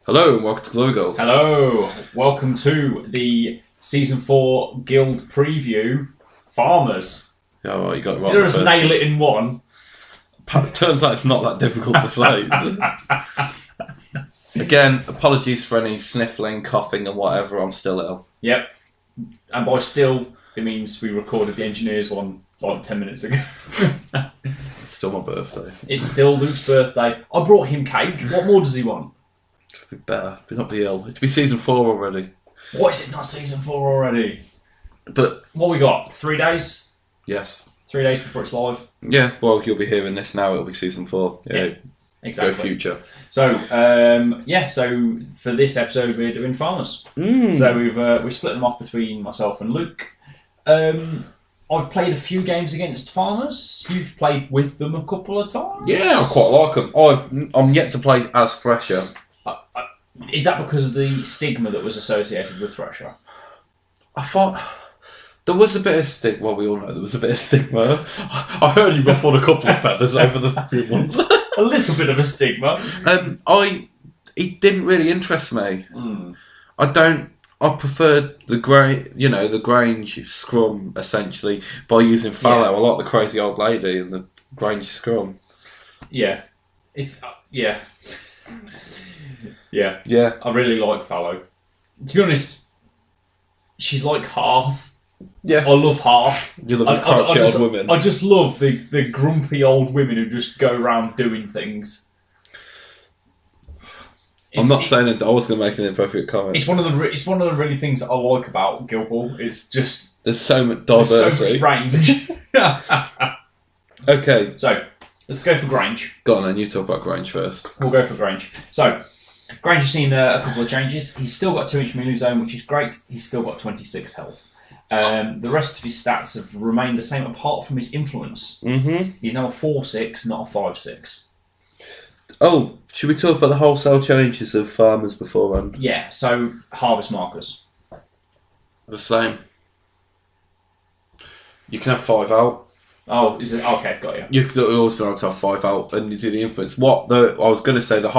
Hello and welcome to Glory Goals. Hello, welcome to the Season 4 Guild Preview, Farmers. Yeah, well, you got it right. Did us nail it in one? Turns out it's not that difficult to say. Again, apologies for any sniffling, coughing and whatever, I'm still ill. Yep. And by still, it means we recorded the engineers one like 10 minutes ago. It's still my birthday. It's still Luke's birthday. I brought him cake. What more does he want? It'd be better, but not be ill. It'd be Season 4 already. What is it, not Season 4 already? But what we got? 3 days? yes. 3 days before it's live? Yeah, well, you'll be hearing this now, it'll be Season 4. Yeah, exactly. Go future. So, so for this episode we're doing Farmers. So we've split them off between myself and Luke. I've played a few games against Farmers. You've played with them a couple of times. Yeah, I quite like them. I'm yet to play as Thresher. Is that because of the stigma that was associated with Thresher? I thought there was a bit of stigma. Well, we all know there was a bit of stigma. I heard you ruffled a couple of feathers over the few months. A little bit of a stigma. It didn't really interest me. I preferred the Grange scrum essentially by using fallow. Yeah. I like the crazy old lady and the Grange scrum. Yeah, it's yeah. I really like Fallow. To be honest, she's like Hearth. Yeah, I love Hearth. you love the crouchy old women. I just love the grumpy old women who just go around doing things. I'm not saying that I was going to make an inappropriate comment. It's one of the really things that I like about Guild Ball. It's just there's so much diversity. There's so much range. Okay, so let's go for Grange. go on then. You talk about Grange first. We'll go for Grange. So Grange has seen a couple of changes. He's still got 2-inch melee zone, which is great. He's still got 26 health. The rest of his stats have remained the same apart from his influence. He's now a 4-6, not a 5-6. Oh, should we talk about the wholesale changes of Farmers beforehand? Yeah, so harvest markers. The same. You can have 5 out. Oh, is it? Okay, got you. You've always been able to have 5 out and you do the influence. I was going to say the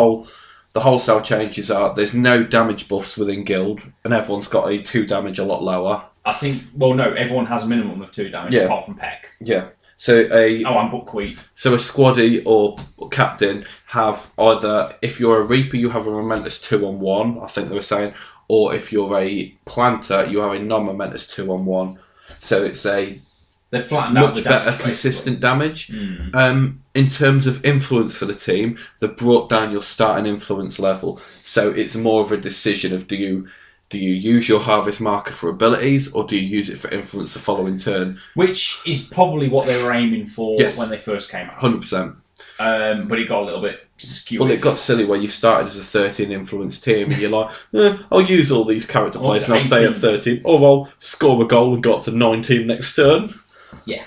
wholesale changes are there's no damage buffs within guild and everyone's got a 2 damage a lot lower. I think, well, no, everyone has a minimum of 2 damage apart from Peck. Yeah. So and Buckwheat. So a squaddy or captain have either, if you're a Reaper, you have a momentous 2-on-1, I think they were saying, or if you're a planter, you have a non-momentous 2-on-1. So it's a They've flattened out much better consistent damage. In terms of influence for the team, they've brought down your starting influence level. So it's more of a decision of do you use your harvest marker for abilities or do you use it for influence the following turn? Which is probably what they were aiming for when they first came out. 100%. But it got a little bit skewed. Well, it got silly where you started as a 13 influence team and you're like, I'll use all these character plays and I'll stay at 13. Or I'll score a goal and got to 19 next turn. Yeah.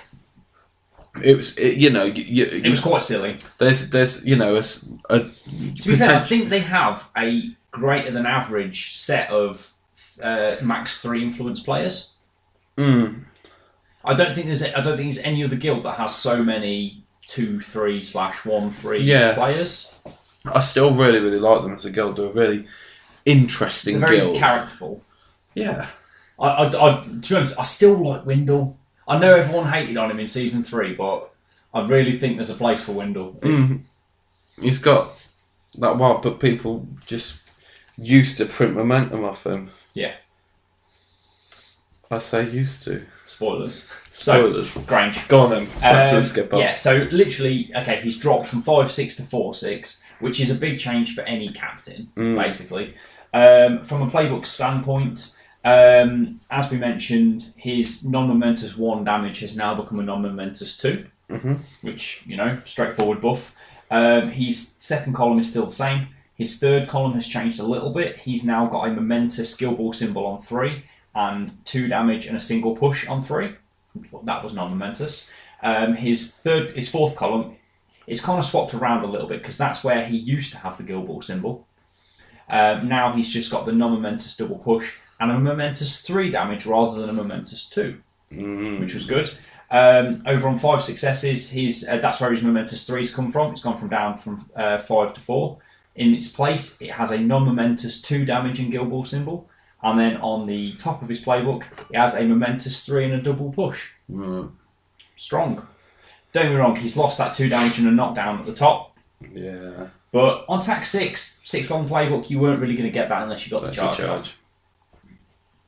It was, it was quite silly. There's to be fair, I think they have a greater than average set of max 3 influence players. I don't think there's any other guild that has so many 2-3/1-3 players. I still really, really like them as a guild. They're a really interesting They're very guild. characterful. Yeah. I to be honest, I still like Windle. I know everyone hated on him in Season 3, but I really think there's a place for Windle. He's got that wild, but people just used to print momentum off him. Yeah. I say used to. Spoilers. Spoilers. So, Grange. Go on then. Back to the skipper. Yeah, so literally, he's dropped from 5-6 to 4-6, which is a big change for any captain, basically. From a playbook standpoint, as we mentioned, his non-momentous 1 damage has now become a non-momentous 2, which, straightforward buff. His second column is still the same. His third column has changed a little bit. He's now got a momentous Guild Ball symbol on 3 and 2 damage and a single push on 3. That was non-momentous. His fourth column is kind of swapped around a little bit because that's where he used to have the Guild Ball symbol. Now he's just got the non-momentous double push and a momentous 3 damage rather than a momentous 2, which was good. Over on 5 successes, that's where his momentous 3's come from. It's gone down from 5 to 4. In its place, it has a non-momentous 2 damage and Guild Ball symbol. And then on the top of his playbook, it has a momentous 3 and a double push. Right. Strong. Don't get me wrong, he's lost that 2 damage and a knockdown at the top. Yeah. But on tack 6 long playbook, you weren't really going to get that unless you got the charge.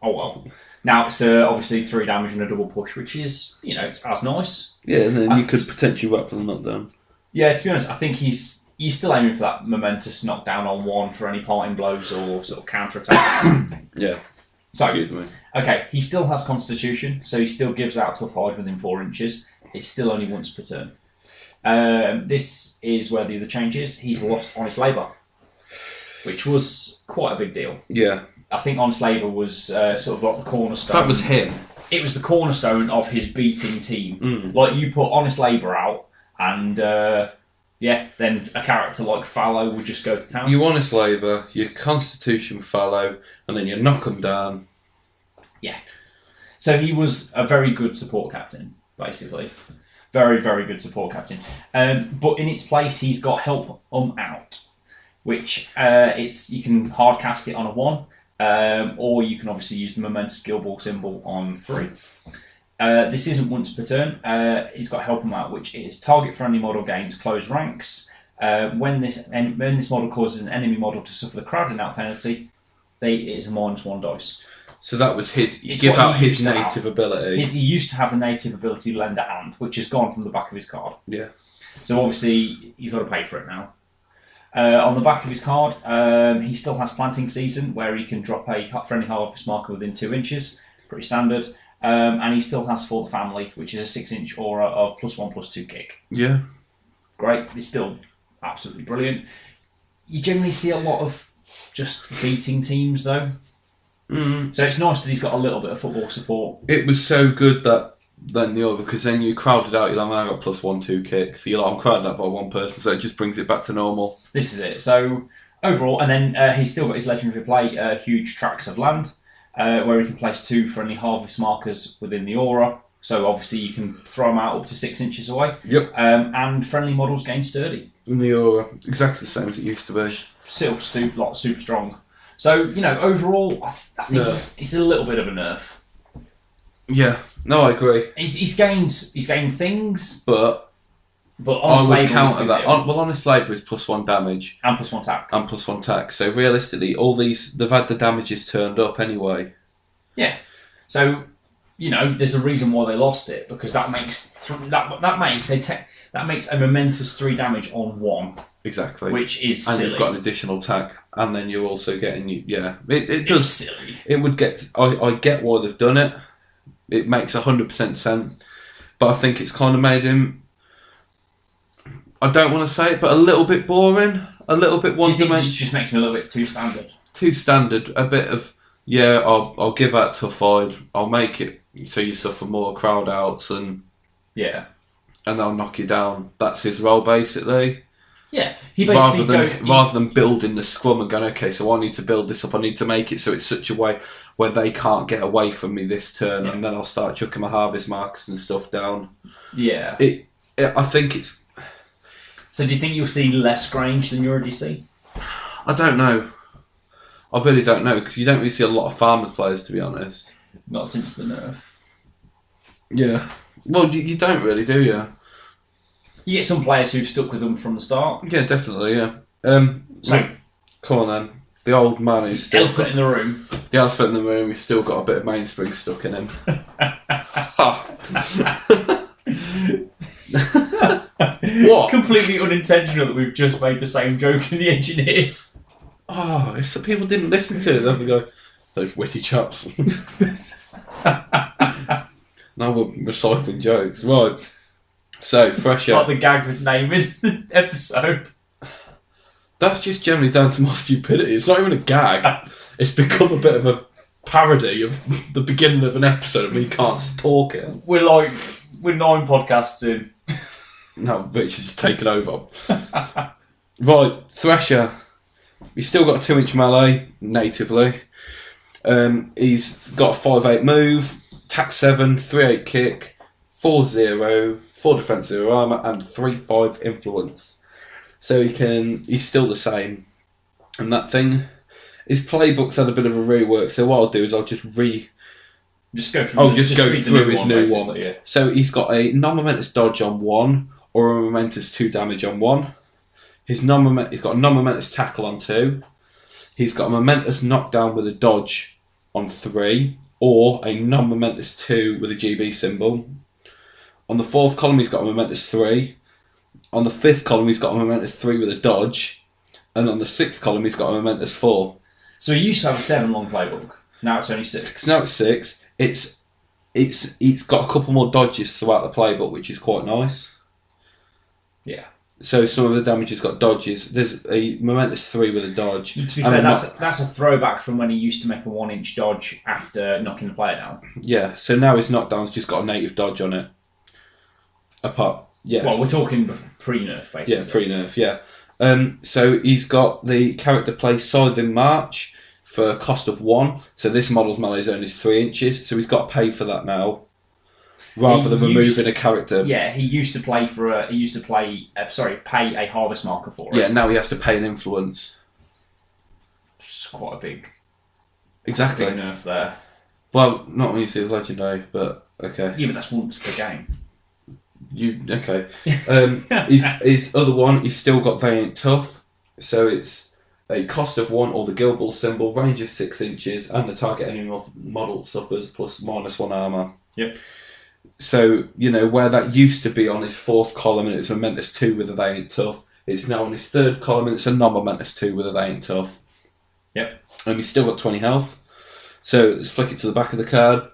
Oh well. Now it's obviously 3 damage and a double push, which is, it's as nice. Yeah, and then you could potentially wrap for the knockdown. Yeah, to be honest, I think he's still aiming for that momentous knockdown on 1 for any parting blows or sort of counter attack. Yeah. So, excuse me. Okay, he still has Constitution, so he still gives out to a 5 within 4 inches. It's still only once per turn. This is where the other change is. He's lost Honest Labour, which was quite a big deal. Yeah. I think Honest Labour was sort of like the cornerstone. That was him. It was the cornerstone of his beating team. Like, you put Honest Labour out, and then a character like Fallow would just go to town. You Honest Labour, your Constitution Fallow, and then you knock them down. Yeah. So he was a very good support captain, basically. Very, very good support captain. But in its place, he's got Help Out, which you can hard cast it on a 1, or you can obviously use the momentous Guild Ball symbol on 3. This isn't once per turn. He's got Help Out, which is target friendly model gains close ranks. When this model causes an enemy model to suffer the crowding out penalty, it is a -1 dice. So that was give out his native ability. He used to have the native ability Lend a Hand, which has gone from the back of his card. Yeah. So obviously he's got to pay for it now. On the back of his card, he still has Planting Season, where he can drop a friendly Harvest marker within 2 inches. Pretty standard. And he still has For the Family, which is a 6-inch aura of +1/+2 kick. Yeah. Great. It's still absolutely brilliant. You generally see a lot of just beating teams, though. So it's nice that he's got a little bit of football support. It was so good that then the other, because then you crowded out, you're like, I got +1/+2 kicks. So you're like, I'm crowded out by 1 person, so it just brings it back to normal. This is it. So overall, and then he's still got his legendary play, Huge Tracts of Land, where he can place 2 friendly Harvest markers within the aura. So obviously you can throw them out up to 6 inches away. Yep. And friendly models gain Sturdy. In the aura, exactly the same as it used to be. Still super strong. So, overall, I think it's a little bit of a nerf. Yeah, no, I agree. He's gained things, but Honest I would Labour counter that. Honest Labour is +1 damage and +1 tack. And +1 tack. So realistically, all these they've had the damages turned up anyway. Yeah. So there's a reason why they lost it, because that makes that makes a momentous 3 damage on 1. Exactly. Which is and silly. You've got an additional tack, and then you're also getting it It's does. silly. It would get. I get why they've done it. It makes 100% sense, but I think it's kind of made him. I don't want to say it, but a little bit boring, a little bit one-dimensional. It just makes him a little bit too standard. Too standard. A bit of I'll give that tough hide. I'll make it so you suffer more crowd outs and I'll knock you down. That's his role basically. Yeah, he basically rather than building the scrum and going, okay, so I need to build this up. I need to make it so it's such a way where they can't get away from me this turn, and then I'll start chucking my Harvest markers and stuff down. Yeah, I think it's. So, do you think you'll see less Grange than you already see? I don't know. I really don't know, because you don't really see a lot of Farmers players, to be honest. Not since the nerf. Yeah. Well, you don't really, do you? You get some players who've stuck with them from the start. Yeah, definitely, yeah. So, come on then. The old man is still... elephant in the room. The elephant in the room, he's still got a bit of mainspring stuck in him. What? Completely unintentional that we've just made the same joke in the Engineers. Oh, if some people didn't listen to it, they'd be going, those witty chaps. Now we're recycling jokes. Right. So, fresh Like up. the gag with naming the episode. That's just generally down to my stupidity. It's not even a gag. It's become a bit of a parody of the beginning of an episode of me can't talk it. We're 9 podcasts in. No, Rich has taken over. Right, Thresher. He's still got a 2-inch melee, natively. He's got a 5'8 move, tack 7, 3'8 kick, 4-0, 4 defense, 0 armour, and 3-5 influence. So he's still the same, and that thing. His playbook's had a bit of a rework, so what I'll do is I'll just go through his new one. Yeah. So he's got a non-momentous dodge on 1, or a momentous 2 damage on 1. He's got a non-momentous tackle on 2. He's got a momentous knockdown with a dodge on 3, or a non-momentous 2 with a GB symbol. On the 4th column, he's got a momentous 3. On the 5th column, he's got a momentous 3 with a dodge. And on the 6th column, he's got a momentous 4. So he used to have a 7 long playbook. Now it's only 6. Now it's 6. It's got a couple more dodges throughout the playbook, which is quite nice. Yeah. So some of the damage has got dodges. There's a momentous 3 with a dodge. To be fair, that's a throwback from when he used to make a 1-inch dodge after knocking the player down. Yeah, so now his knockdown's just got a native dodge on it. Well, we're talking pre-nerf, basically. Yeah, pre-nerf, yeah. So he's got the character play Scything March for a cost of 1. So this model's melee zone is 3 inches, so he's got to pay for that now. Rather than removing a character. Yeah, he used to pay a harvest marker for it. Yeah, now he has to pay an influence. It's quite a big Exactly. nerf there. Well, not when you see his legendary, but okay. Yeah, but that's once per game. Okay. His other one, he's still got Valiant Tough, so it's a cost of 1 or the Guild Ball symbol, range of 6 inches, and the target enemy model suffers +-1 armor. Yep. So, where that used to be on his 4th column and it's a momentous 2 with a Valiant Tough, it's now on his 3rd column and it's a non-momentous 2 with a Valiant Tough. Yep. And he's still got 20 health. So let's flick it to the back of the card.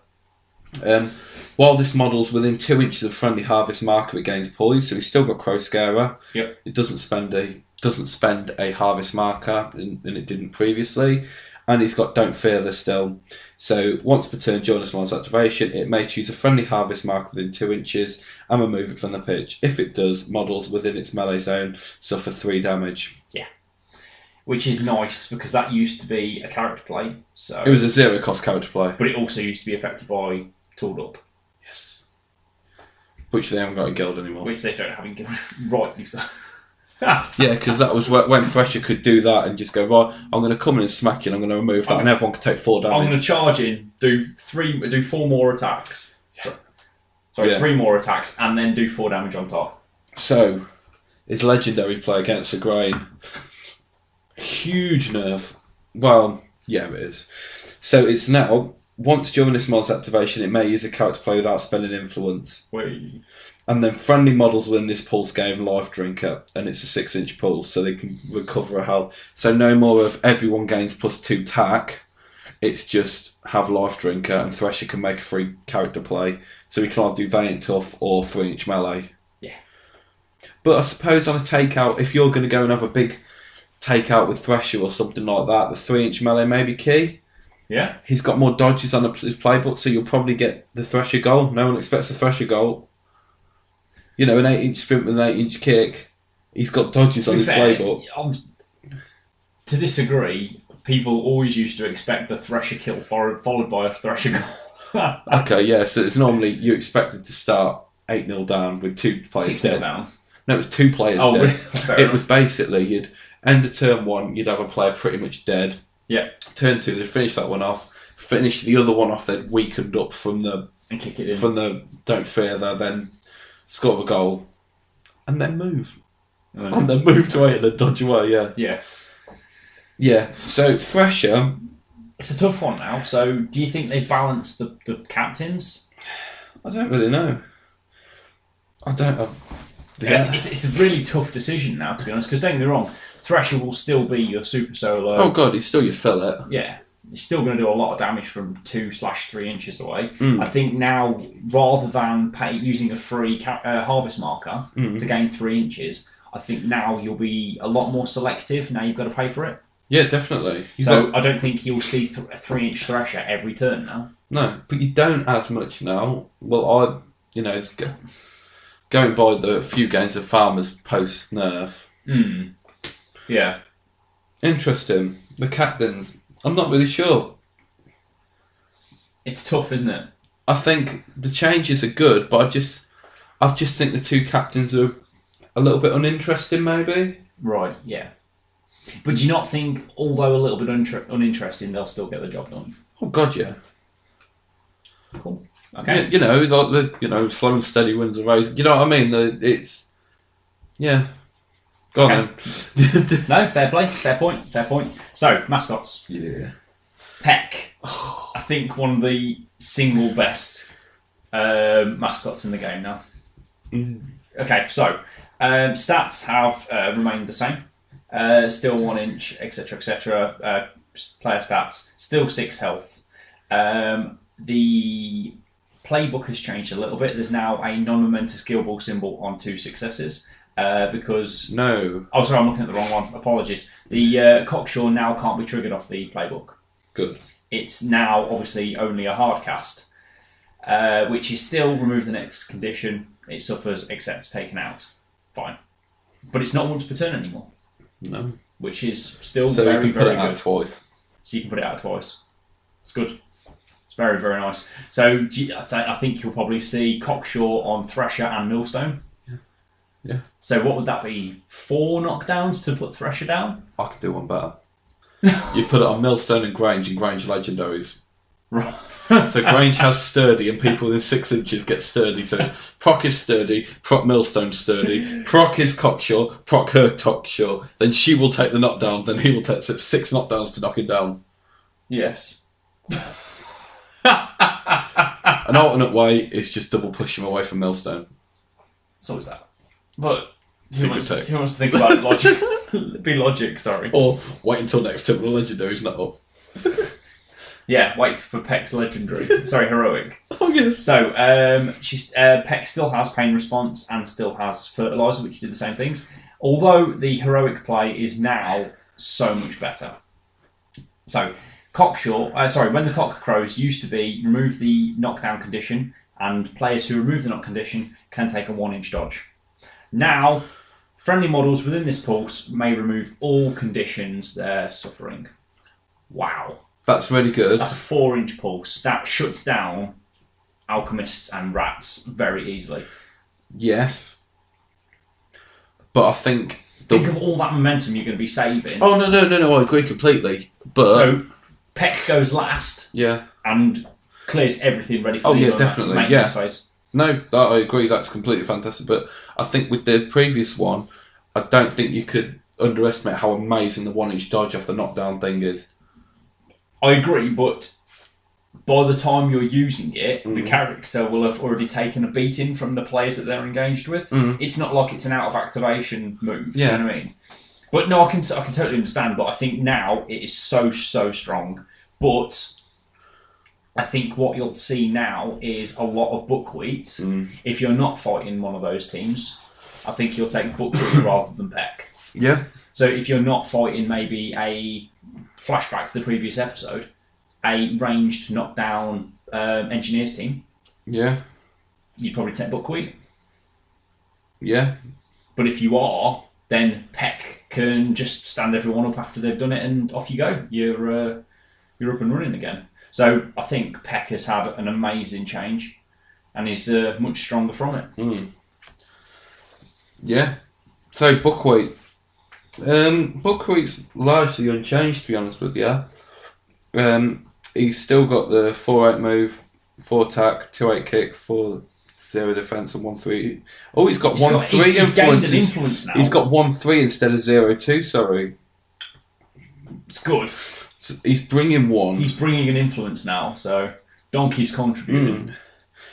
While this model's within 2 inches of friendly harvest marker, it gains poise, so he's still got Crow Scarer. Yep. It doesn't spend a harvest marker, and it didn't previously. And he's got Don't Fear This still. So once per turn during this model's activation, it may choose a friendly harvest marker within 2 inches and remove it from the pitch. If it does, models within its melee zone suffer 3 damage. Yeah. Which is nice, because that used to be a character play. So it was a 0-cost character play. But it also used to be affected by Tooled Up. Yes. Which they haven't got in Guild anymore. Which they don't have in Guild. Rightly so. Yeah, because that was when Thresher could do that and just go, right, I'm going to come in and smack you and I'm going to remove that, and everyone could take 4 damage. I'm going to charge in, do 4 more attacks. Yeah. Sorry, 3 more attacks, and then do 4 damage on top. So, his legendary play against the Grain. Huge nerf. Well, yeah, it is. So it's now, once during this mod's activation, it may use a character play without spending influence. Wait. And then friendly models within this pulse game Life Drinker, and it's a 6-inch pulse, so they can recover a health. So no more of everyone gains +2 tack. It's just have Life Drinker, and Thresher can make a free character play. So he can either do Valiant Tough or 3-inch melee. Yeah. But I suppose on a takeout, if you're going to go and have a big takeout with Thresher or something like that, the 3-inch melee may be key. Yeah. He's got more dodges on his playbook, so you'll probably get the Thresher goal. No one expects a Thresher goal. An 8-inch sprint with an 8-inch kick. He's got dodges on his playbook. To disagree, people always used to expect the Thresher kill followed by a Thresher goal. Okay, yeah, so it's normally you expected to start 8-0 down with 2 players 6-0 dead. down. No, it was 2 players dead. Really? It was basically, you'd end of turn 1, you'd have a player pretty much dead. Yeah. Turn 2, they'd finish that one off. Finish the other one off, they'd weakened up from the... And kick it in. From the Don't Fear there, then score a goal. And then move. And then move away and then dodge away, yeah. Yeah. Yeah, so Thresher... It's a tough one now, so do you think they've balanced the captains? I don't really know. I don't have... Yeah. It's a really tough decision now, to be honest, because don't get me wrong, Thresher will still be your super solo. Oh god, he's still your fillet. Yeah. He's still going to do a lot of damage from 2/3 inches away. I think now, rather than using a free harvest marker to gain 3 inches, I think now you'll be a lot more selective. Now you've got to pay for it. Yeah, definitely. I don't think you'll see a 3-inch Thresher every turn now. No, but you don't as much now. Well, it's going by the few games of Farmers post nerf. Yeah. Interesting. The captains. I'm not really sure. It's tough, isn't it? I think the changes are good, but I just think the 2 captains are a little bit uninteresting, maybe. Right. Yeah. But do you not think, although a little bit uninteresting, they'll still get the job done? Oh God, yeah. Cool. Okay. You know, the slow and steady wins the race. You know what I mean? It's Go on then. No, fair play, fair point. So mascots. Yeah. Peck. I think one of the single best mascots in the game now. Okay, so stats have remained the same. Still 1 inch, etc., etc. Player stats still 6 health. The playbook has changed a little bit. There's now a non-momentous Guild Ball symbol on 2 successes. Because no. Oh, sorry, I'm looking at the wrong one. Apologies. The Cocksure now can't be triggered off the playbook. Good. It's now obviously only a hard cast, which is still remove the next condition it suffers except taken out. Fine, but it's not once per turn anymore. No. Which is still so very, you can very put it good. out twice. So you can put it out twice. It's good. It's very, very nice. So I think you'll probably see Cocksure on Thresher and Millstone. Yeah. So what would that be? 4 knockdowns to put Thresher down? I could do one better. You put it on Millstone and Grange legendaries. Right. So Grange has sturdy and people within 6 inches get sturdy. So Proc is sturdy, Proc Millstone sturdy, Proc is Cocksure, Proc her Cocksure. Then she will take the knockdown, then he will take 6 knockdowns to knock him down. Yes. An alternate way is just double push him away from Millstone. So is that. But who Secret wants tech. to think about logic? Be logic, sorry. Or wait until next turn when the legendary's not up. Yeah, wait for Peck's legendary. Sorry, heroic. Oh yes. So Peck still has pain response and still has fertilizer, which do the same things. Although the heroic play is now so much better. So Cocksure, when the cock crows used to be remove the knockdown condition, and players who remove the knock condition can take a 1 inch dodge. Now, friendly models within this pulse may remove all conditions they're suffering. Wow. That's really good. That's a 4 inch pulse. That shuts down alchemists and rats very easily. Yes. But I think... Think of all that momentum you're going to be saving. Oh, no, I agree completely. But So, Peck goes last yeah. and clears everything ready for Oh, the yeah, definitely, maintenance yeah. phase. No, I agree, that's completely fantastic. But I think with the previous one, I don't think you could underestimate how amazing the 1 inch dodge off the knockdown thing is. I agree, but by the time you're using it, the character will have already taken a beating from the players that they're engaged with. It's not like it's an out of activation move. Yeah. You know what I mean? But no, I can totally understand. But I think now it is so strong. But I think what you'll see now is a lot of buckwheat. If you're not fighting one of those teams, I think you'll take buckwheat rather than Peck. Yeah. So if you're not fighting maybe a flashback to the previous episode, a ranged knockdown engineers team, Yeah. you'd probably take buckwheat. Yeah. But if you are, then Peck can just stand everyone up after they've done it, and off you go. You're up and running again. So I think Peck has had an amazing change, and is much stronger from it. Yeah. So buckwheat. Buckwheat's largely unchanged, to be honest with you. He's still got the 4-8 move, 4 attack, 2-8 kick, 4-0 defense, and 1-3. Oh, he's got 1-3 influence. Influence now. He's got 1-3 instead of 0-2. Sorry, It's good. so he's bringing 1. He's bringing an influence now, so Donkey's contributing.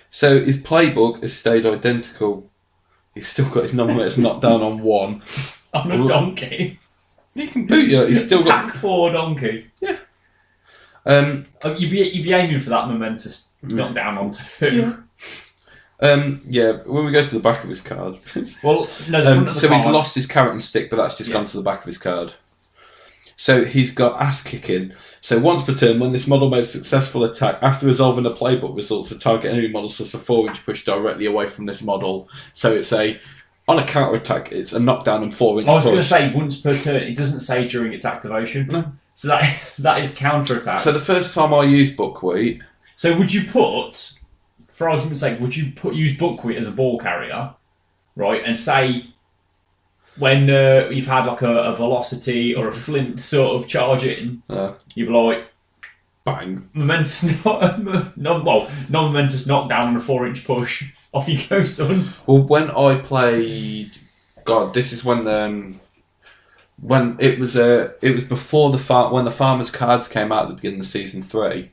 So his playbook has stayed identical. He's still got his numbers knocked down on 1. On a donkey. He can boot you. He's still Attack got 4 donkey. yeah. You'd be aiming for that momentous knockdown on 2. Yeah. When we go to the back of his card. Well, no, the front of the So card. he's lost his carrot and stick, but that's just gone to the back of his card. So he's got ass kicking. So once per turn, when this model makes a successful attack, after resolving the playbook results, the target enemy model suffers a 4-inch push directly away from this model. So it's on a counter attack, it's a knockdown and 4-inch push. I was going to say once per turn. It doesn't say during its activation. No. So that is counter attack. So the first time I used buckwheat, So would you put, for argument's sake, use buckwheat as a ball carrier, right? And say when you've had like a velocity or a flint sort of charge in, you'd be like, bang. Momentous, non-momentous knockdown and a 4-inch push. Off you go, son. Well, when I played, God, this is when it was before when the Farmers cards came out at the beginning of season 3,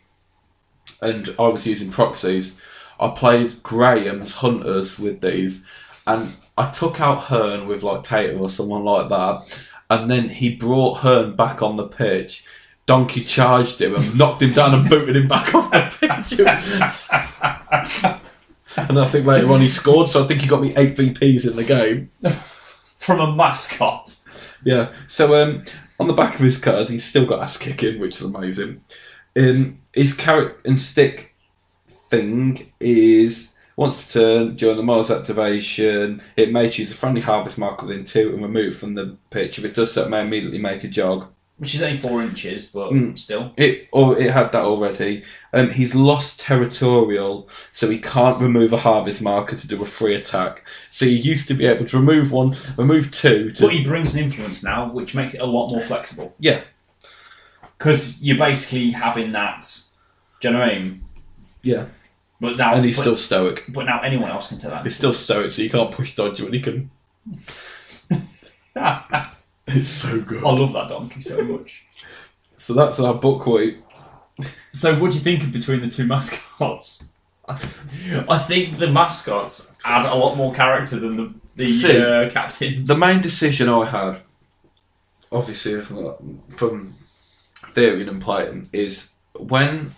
and I was using proxies. I played Graham's Hunters with these, and I took out Hearn with like Tater or someone like that, and then he brought Hearn back on the pitch. Donkey charged him and knocked him down and booted him back off the pitch. And I think later on he scored, so I think he got me 8 VPs in the game. From a mascot. Yeah, so on the back of his card, he's still got ass kicking, which is amazing. His carrot and stick thing is once per turn during the Mars activation, it may choose a friendly harvest marker within 2 and remove from the pitch. If it does so, it may immediately make a jog. Which is only 4 inches, but still. It had that already. He's lost territorial, so he can't remove a harvest marker to do a free attack. So he used to be able to remove 1, remove 2. But he brings an influence now, which makes it a lot more flexible. Yeah. Because you're basically having that. Do you know what I mean? Yeah. But now, and he's still stoic. But now anyone else can take that. He's still stoic, so you can't push dodge when he can. It's so good. I love that donkey so much. So that's our buckwheat. So what do you think of between the two mascots? I think the mascots add a lot more character than the captains. The main decision I had, obviously from theory and playing, is when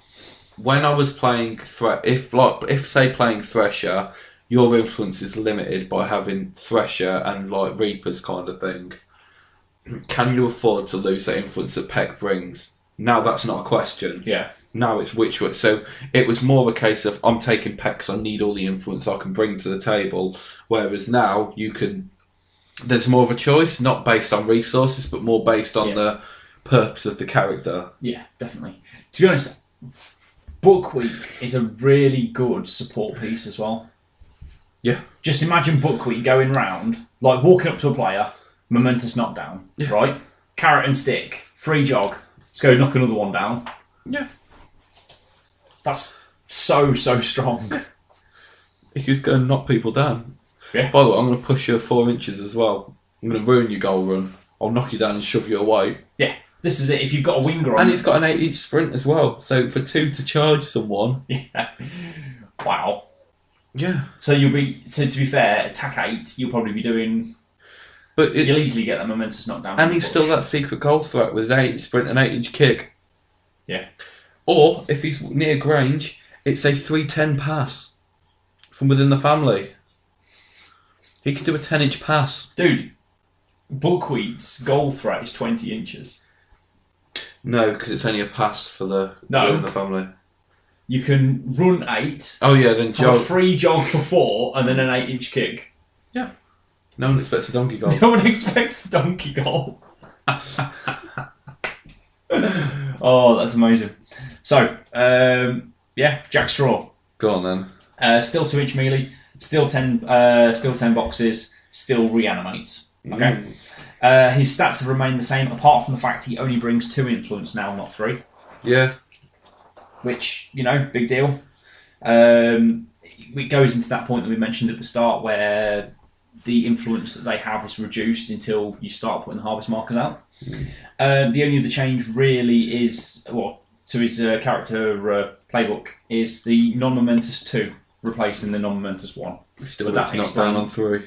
I was playing if say playing Thresher, your influence is limited by having Thresher and like Reapers kind of thing. Can you afford to lose that influence that Peck brings? Now that's not a question. Yeah. Now it's which way. So it was more of a case of I'm taking Peck because I need all the influence I can bring to the table. Whereas now there's more of a choice, not based on resources, but more based on the purpose of the character. Yeah, definitely. To be honest, Buckwheat is a really good support piece as well. Yeah. Just imagine Buckwheat going round, like walking up to a player, momentous knockdown, right? Carrot and stick, free jog. Let's go knock another one down. Yeah. That's so strong. If you're going to knock people down. Yeah. By the way, I'm going to push you 4 inches as well. I'm going to ruin your goal run. I'll knock you down and shove you away. Yeah. This is it. If you've got a winger on... And he's got an 8-inch sprint as well. So for 2 to charge someone... Yeah. Wow. Yeah. So to be fair, attack 8, you'll probably be doing... But you'll easily get that momentous knockdown. And he's still that secret goal threat with his 8-inch sprint and 8-inch kick. Yeah. Or, if he's near Grange, it's a 3-10 pass from within the family. He can do a 10-inch pass. Dude, Buckwheat's goal threat is 20 inches. No, because it's only a pass for within the family. You can run 8. Oh yeah, then jog. Have a free jog for 4, and then an 8-inch kick. Yeah. No one expects a donkey goal. No one expects a donkey goal. Oh, that's amazing. So, Jack Straw. Go on then. Still 2-inch melee. Still 10 boxes. Still reanimate. Okay. His stats have remained the same, apart from the fact he only brings 2 influence now, not 3. Yeah. Which, big deal. It goes into that point that we mentioned at the start, where the influence that they have is reduced until you start putting the harvest markers out. The only other change really is, to his character playbook, is the non-momentous 2 replacing the non-momentous 1. Still got his knockdown on 3.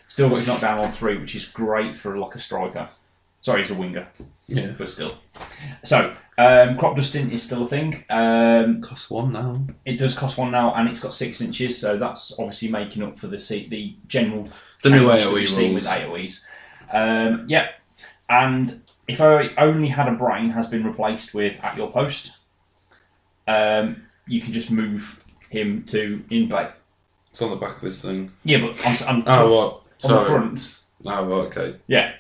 Still got his knockdown on 3, which is great for like a striker. Sorry, he's a winger. Yeah. But still. So, crop dusting is still a thing. Costs 1 now. It does cost 1 now, and it's got 6 inches, so that's obviously making up for the general the new AoE AoE we've seen with AoEs. And if I only had a brain has been replaced with at your post, you can just move him to in play. It's on the back of this thing. Yeah, but I'm what? on the front. Oh, right, okay. Yeah.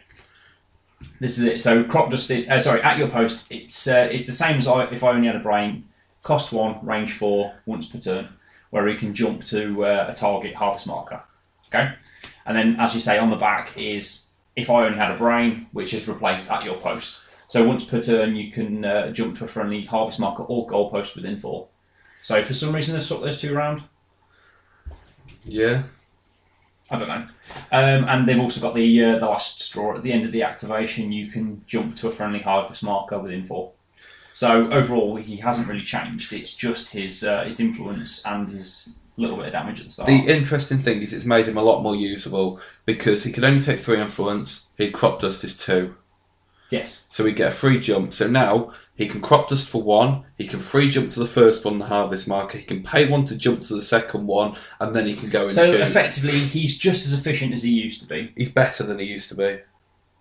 This is it. So crop dusting. At your post, it's the same as if I only had a brain. Cost 1, range 4, once per turn, where he can jump to a target harvest marker. Okay, and then as you say, on the back is if I only had a brain, which is replaced at your post. So once per turn, you can jump to a friendly harvest marker or goalpost within 4. So for some reason, they've swapped those two around. Yeah. I don't know. And they've also got the last straw at the end of the activation. You can jump to a friendly harvest marker within 4. So overall, he hasn't really changed. It's just his influence and his little bit of damage at the start. The interesting thing is it's made him a lot more usable because he could only take 3 influence. He'd crop dust his 2. Yes. So he'd get a free jump. So now he can crop dust for 1. He can free jump to the first one, the harvest marker. He can pay 1 to jump to the second one, and then he can go and So shoot. effectively, he's just as efficient as he used to be. He's better than he used to be.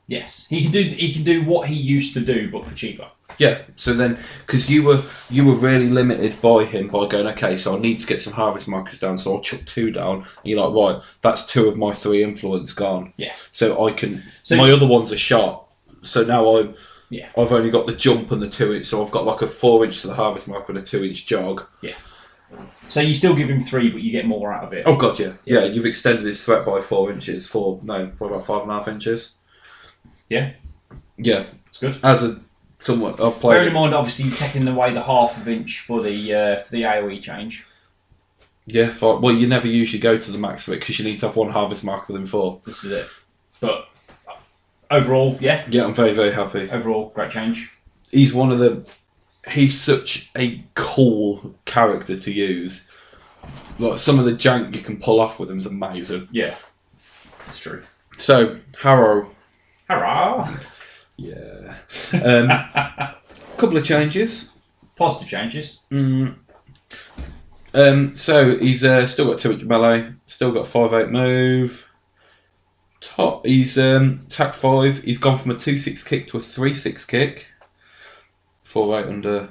Yes, he can do what he used to do, but for cheaper. Yeah. So then, because you were really limited by him by going, okay, so I need to get some harvest markers down, so I'll chuck 2 down. And you're like, right, that's 2 of my 3 influence gone. Yeah. So I can. So my other one's a shot. So now Yeah. I've only got the jump and the 2 inch, so I've got like a 4 inch to the harvest marker and a 2 inch jog. Yeah. So you still give him 3, but you get more out of it. Oh god, yeah. Yeah, you've extended his threat by 4 inches. For about 5.5 inches. Yeah. Yeah. It's good. As a somewhat I've played. Bearing in mind, obviously, taking away the half of inch for the AOE change. Yeah, well, you never usually go to the max of it because you need to have 1 harvest marker within 4. This is it. But overall, yeah. Yeah, I'm very, very happy. Overall, great change. He's he's such a cool character to use. Like, some of the jank you can pull off with him is amazing. Yeah. That's true. So, Harrow. Hurrah! Yeah. Couple of changes. Positive changes. So he's still got 2 inch melee, still got 5'8" move. He's attack 5. He's gone from a 2-6 kick to a 3-6 kick. 4'8" under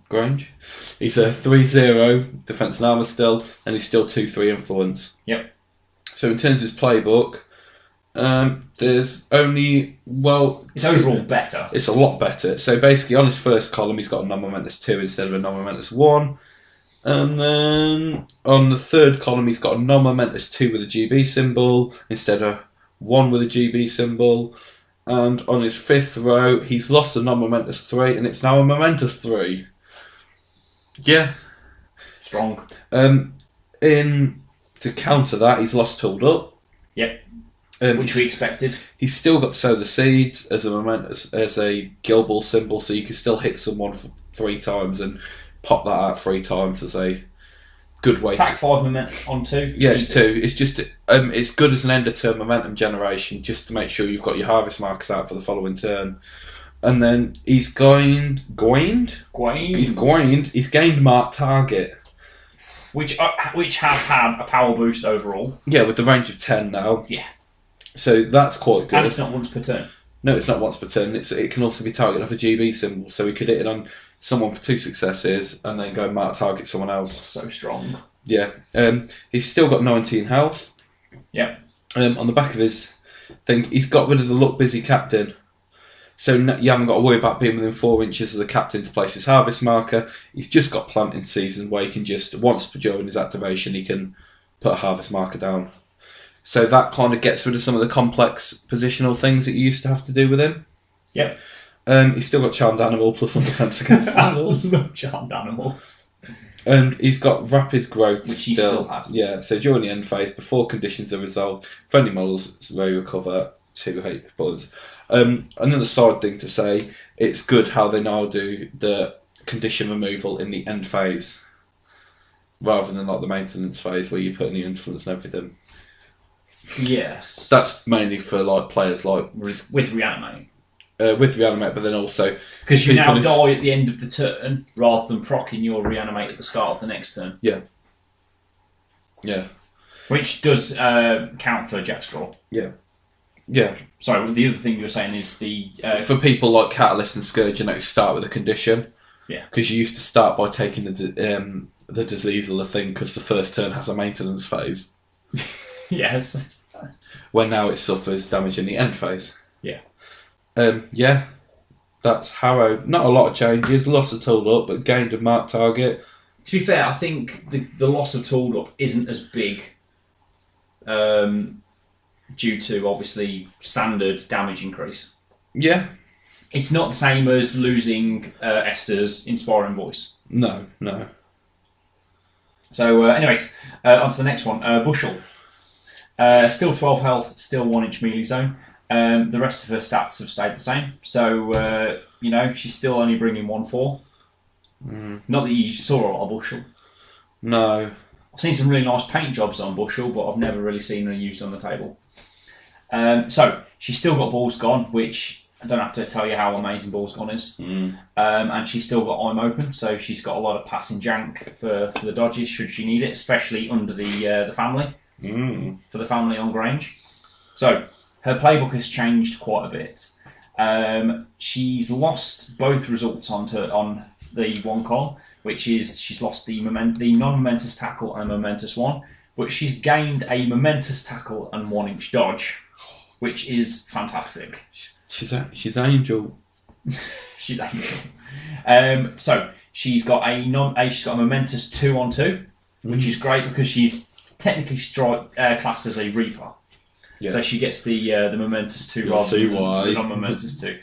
Grange. He's a 3-0 defense and armor still, and he's still 2-3 influence. Yep. So in terms of his playbook, there's only it's overall better. It's a lot better. So basically, on his first column, he's got a non-momentous 2 instead of a non-momentous 1. And then on the third column, he's got a non-momentous 2 with a GB symbol instead of 1 with a GB symbol. And on his 5th row, he's lost a non-momentous 3, and it's now a momentous 3. Yeah. Strong. To counter that, he's lost Tooled Up. Yep. Which we expected. He's still got Sow the Seeds as a Guild Ball symbol, so you can still hit someone 3 times and pop that out 3 times as a good way Attack 5 momentum on 2. Yeah, it's 2. It's just it's good as an end of turn momentum generation, just to make sure you've got your harvest markers out for the following turn. And then he's gained Mark Target, which has had a power boost overall. Yeah, with the range of 10 now. Yeah. So that's quite good. And it's not once per turn. No, it's not once per turn. It can also be targeted off a GB symbol, so we could hit it on someone for 2 successes and then go mark target someone else. So strong. Yeah. He's still got 19 health. Yeah. On the back of his thing, he's got rid of the Look Busy Captain. So you haven't got to worry about being within 4 inches of the captain to place his harvest marker. He's just got Planting Season where he can just, once during his activation, he can put a harvest marker down. So that kind of gets rid of some of the complex positional things that you used to have to do with him. Yep. He's still got Charmed Animal plus on defense against animals. Charmed Animal. And he's got Rapid Growth, which he still had. Yeah, so during the end phase, before conditions are resolved, friendly models may recover 2 HP points. Another side thing to say, it's good how they now do the condition removal in the end phase, rather than like the maintenance phase where you put in the influence and everything. Yes. That's mainly for like players like with Reanimate. With Reanimate, but then also because you now die at the end of the turn rather than proccing your Reanimate at the start of the next turn. Yeah. Yeah. Which does count for Jackstraw. Yeah. Yeah. Sorry, the other thing you were saying is the for people like Catalyst and Scourge, you know, start with a condition. Yeah. Because you used to start by taking the disease or the thing because the first turn has a maintenance phase. Yes. Where now it suffers damage in the end phase. Yeah. Yeah. That's Harrow. Not a lot of changes. Loss of Tooled Up, but gained a marked target. To be fair, I think the loss of Tooled Up isn't as big. due to obviously standard damage increase. Yeah. It's not the same as losing Esther's inspiring voice. No. So, anyways, on to the next one. Bushel. Still 12 health, still 1 inch melee zone. The rest of her stats have stayed the same. So, she's still only bringing 1/4. Not that you saw a lot of Bushel. No. I've seen some really nice paint jobs on Bushel, but I've never really seen her used on the table. So, she's still got Balls Gone, which I don't have to tell you how amazing Balls Gone is. And she's still got I'm Open, so she's got a lot of passing jank for the dodges should she need it, especially under the family. For the family on Grange. So, her playbook has changed quite a bit. She's lost both results on the one call, which is she's lost the non-momentous tackle and a momentous one, but she's gained a momentous tackle and 1 inch dodge, which is fantastic. She's Angel. She's Angel. So she's got a momentous 2-on-2, which is great because she's technically classed as a Reaper. Yeah. So she gets the momentous 2 rather than the non-momentous 2.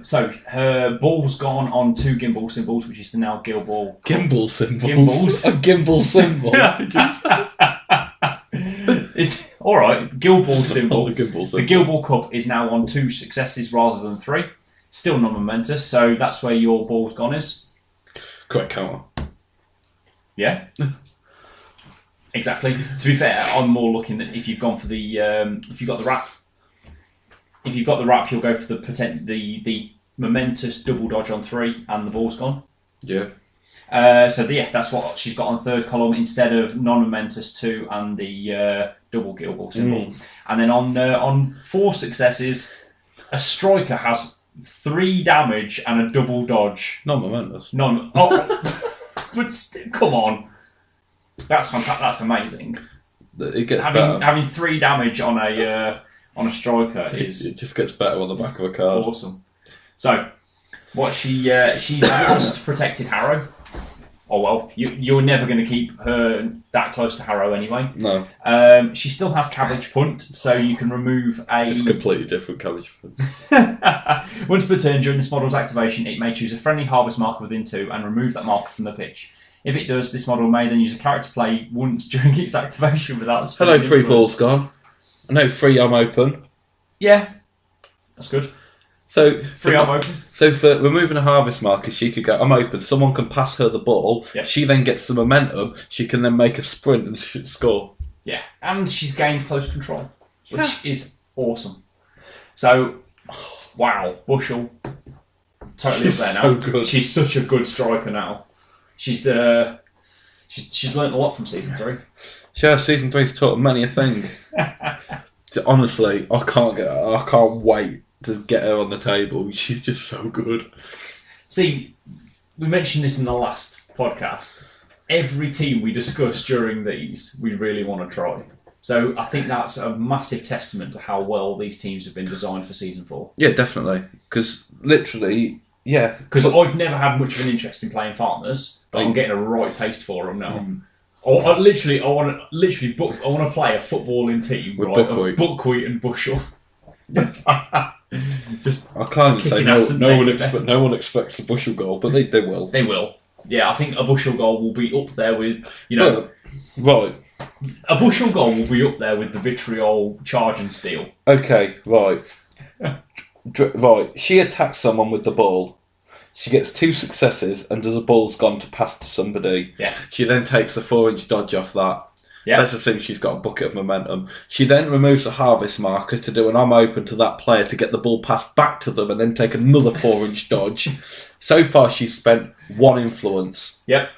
So her Ball's Gone on 2 gimbal symbols, which is the now Gimbal. Gimbal symbols? Gimbals. A gimbal symbol? It's alright, Gilball symbol. The Gimbal symbol. The Gilball Cup is now on 2 successes rather than 3. Still non-momentous, so that's where your Ball's Gone is. Correct counter. Yeah. Exactly. To be fair, I'm more looking at if you've gone for the if you've got the wrap. If you've got the wrap, you'll go for the momentous double dodge on 3 and the Ball's Gone. Yeah. That's what she's got on 3rd column instead of non-momentous 2 and the double Gilball symbol. And then on 4 successes, a striker has 3 damage and a double dodge. Non-momentous. But come on. That's fantastic. That's amazing. It gets better. Having 3 damage on a striker is it just gets better on the back of a card. Awesome. So, what she's lost Protected Harrow. Oh well, you're never going to keep her that close to Harrow anyway. No. She still has Cabbage Punt, so you can remove a. It's completely different Cabbage Punt. Once per turn during this model's activation, it may choose a friendly harvest marker within 2 and remove that marker from the pitch. If it does, this model may then use a character play once during its activation without. Hello, 3 Balls Gone. No, 3 I'm Open. Yeah, that's good. So 3 I'm Open. So for removing a harvest marker, she could go, I'm open. Someone can pass her the ball. Yep. She then gets the momentum. She can then make a sprint and score. Yeah, and she's gained close control, which is awesome. So, wow, Bushel, totally up there now. So good. She's such a good striker now. She's learnt a lot from season 3. Yeah, season 3's taught her many a thing. Honestly, I can't wait to get her on the table. She's just so good. See, we mentioned this in the last podcast. Every team we discuss during these, we really want to try. So I think that's a massive testament to how well these teams have been designed for season 4. Yeah, definitely. Because literally, yeah. Because I've never had much of an interest in playing farmers, but I'm getting a right taste for them now. I want to play a footballing team with Buckwheat and Bushel. Just I can't even say no one expects a Bushel goal, but they will. They will. Yeah, I think a Bushel goal will be up there with right. A Bushel goal will be up there with the Vitriol Charge and Steal. Okay, right. Right. She attacks someone with the ball. She gets 2 successes and does a Ball's Gone to pass to somebody. Yeah. She then takes a 4-inch dodge off that. Yeah. Let's assume she's got a bucket of momentum. She then removes a harvest marker to do an I'm open to that player to get the ball passed back to them and then take another 4-inch dodge. So far, she's spent 1 influence. Yep.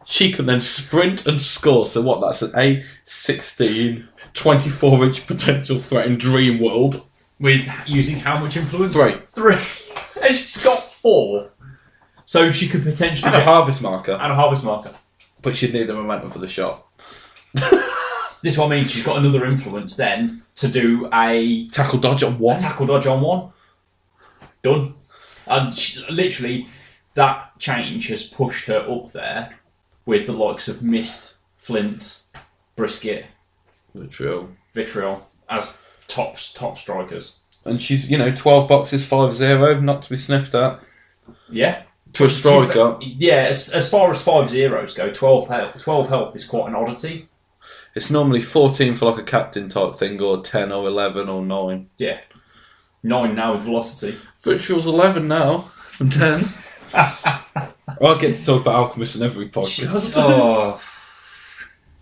She can then sprint and score. So what? That's an A16, 24-inch potential threat in Dream World. With using how much influence? 3. And she's got 4. So she could potentially And a harvest marker. And a harvest marker. But she'd need the momentum for the shot. This one means she's got another influence then to do a tackle dodge on 1. A tackle dodge on 1. Done. And literally, that change has pushed her up there with the likes of Mist, Flint, Brisket. Vitriol. Vitriol as top strikers. And she's 12 boxes, 5-0, not to be sniffed at. Yeah. To a striker. Yeah, as far as 5-0s go, 12 health is quite an oddity. It's normally 14 for like a captain type thing, or 10 or 11 or 9. Yeah. 9 now with velocity. Vitriol's 11 now from 10. I get to talk about Alchemist in every podcast. Oh.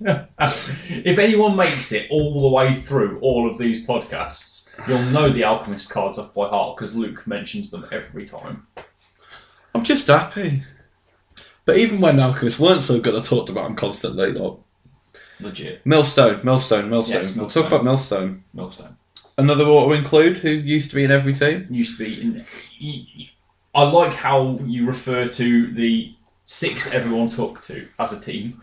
If anyone makes it all the way through all of these podcasts, you'll know the Alchemist cards off by heart because Luke mentions them every time. I'm just happy. But even when Alchemists weren't so good, I talked about them constantly. Like, legit. Millstone. Yes, We'll talk about Millstone. Millstone. Another auto include who used to be in every team. Used to be in. I like how you refer to the 6 everyone took to as a team.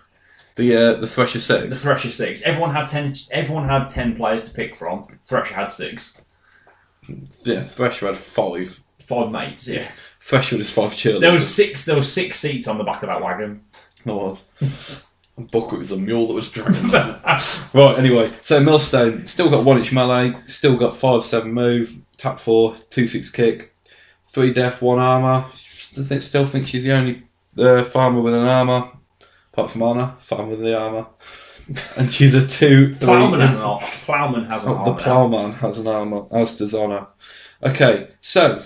The Thresher 6. The Thresher 6. Everyone had 10 players to pick from. Thresher had 6. Yeah, Thresher had 5. 5 mates. Yeah. Thresher was 5 cheerleaders. There was 6 seats on the back of that wagon. Oh, Booker was a mule that was dragging. Right, anyway, so Millstone still got 1-inch melee, still got 5-7 move, tap 4, 2-6 kick, 3 def, 1 armour. Still think she's the only farmer with an armour, apart from Anna, farmer with the armour. And she's a 2-3. Plowman has an armour. Plowman has an armour. The Plowman has an armour, as does Anna. Okay, so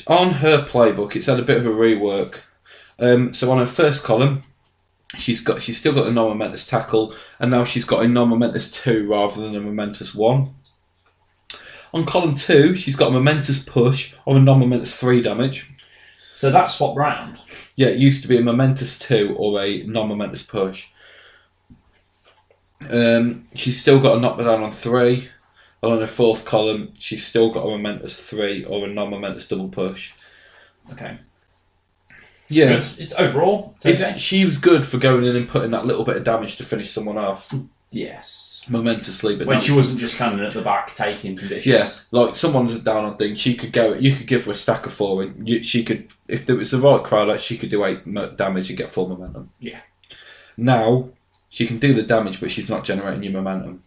on her playbook, it's had a bit of a rework. So on her first column, she's still got a non-momentous tackle, and now she's got a non-momentous 2 rather than a momentous 1. On column 2, she's got a momentous push or a non-momentous 3 damage. So that's swapped round. Yeah, it used to be a momentous 2 or a non-momentous push. She's still got a knockdown on 3. And on her 4th column, she's still got a momentous 3 or a non-momentous double push. Okay. Yeah, it's overall. Okay. She was good for going in and putting that little bit of damage to finish someone off. Yes. Momentously, but when she wasn't just standing at the back taking conditions. Yeah, like someone was down on things, she could go. You could give her a stack of 4, and she could, if there was the right crowd, like she could do 8 damage and get full momentum. Yeah. Now she can do the damage, but she's not generating new momentum.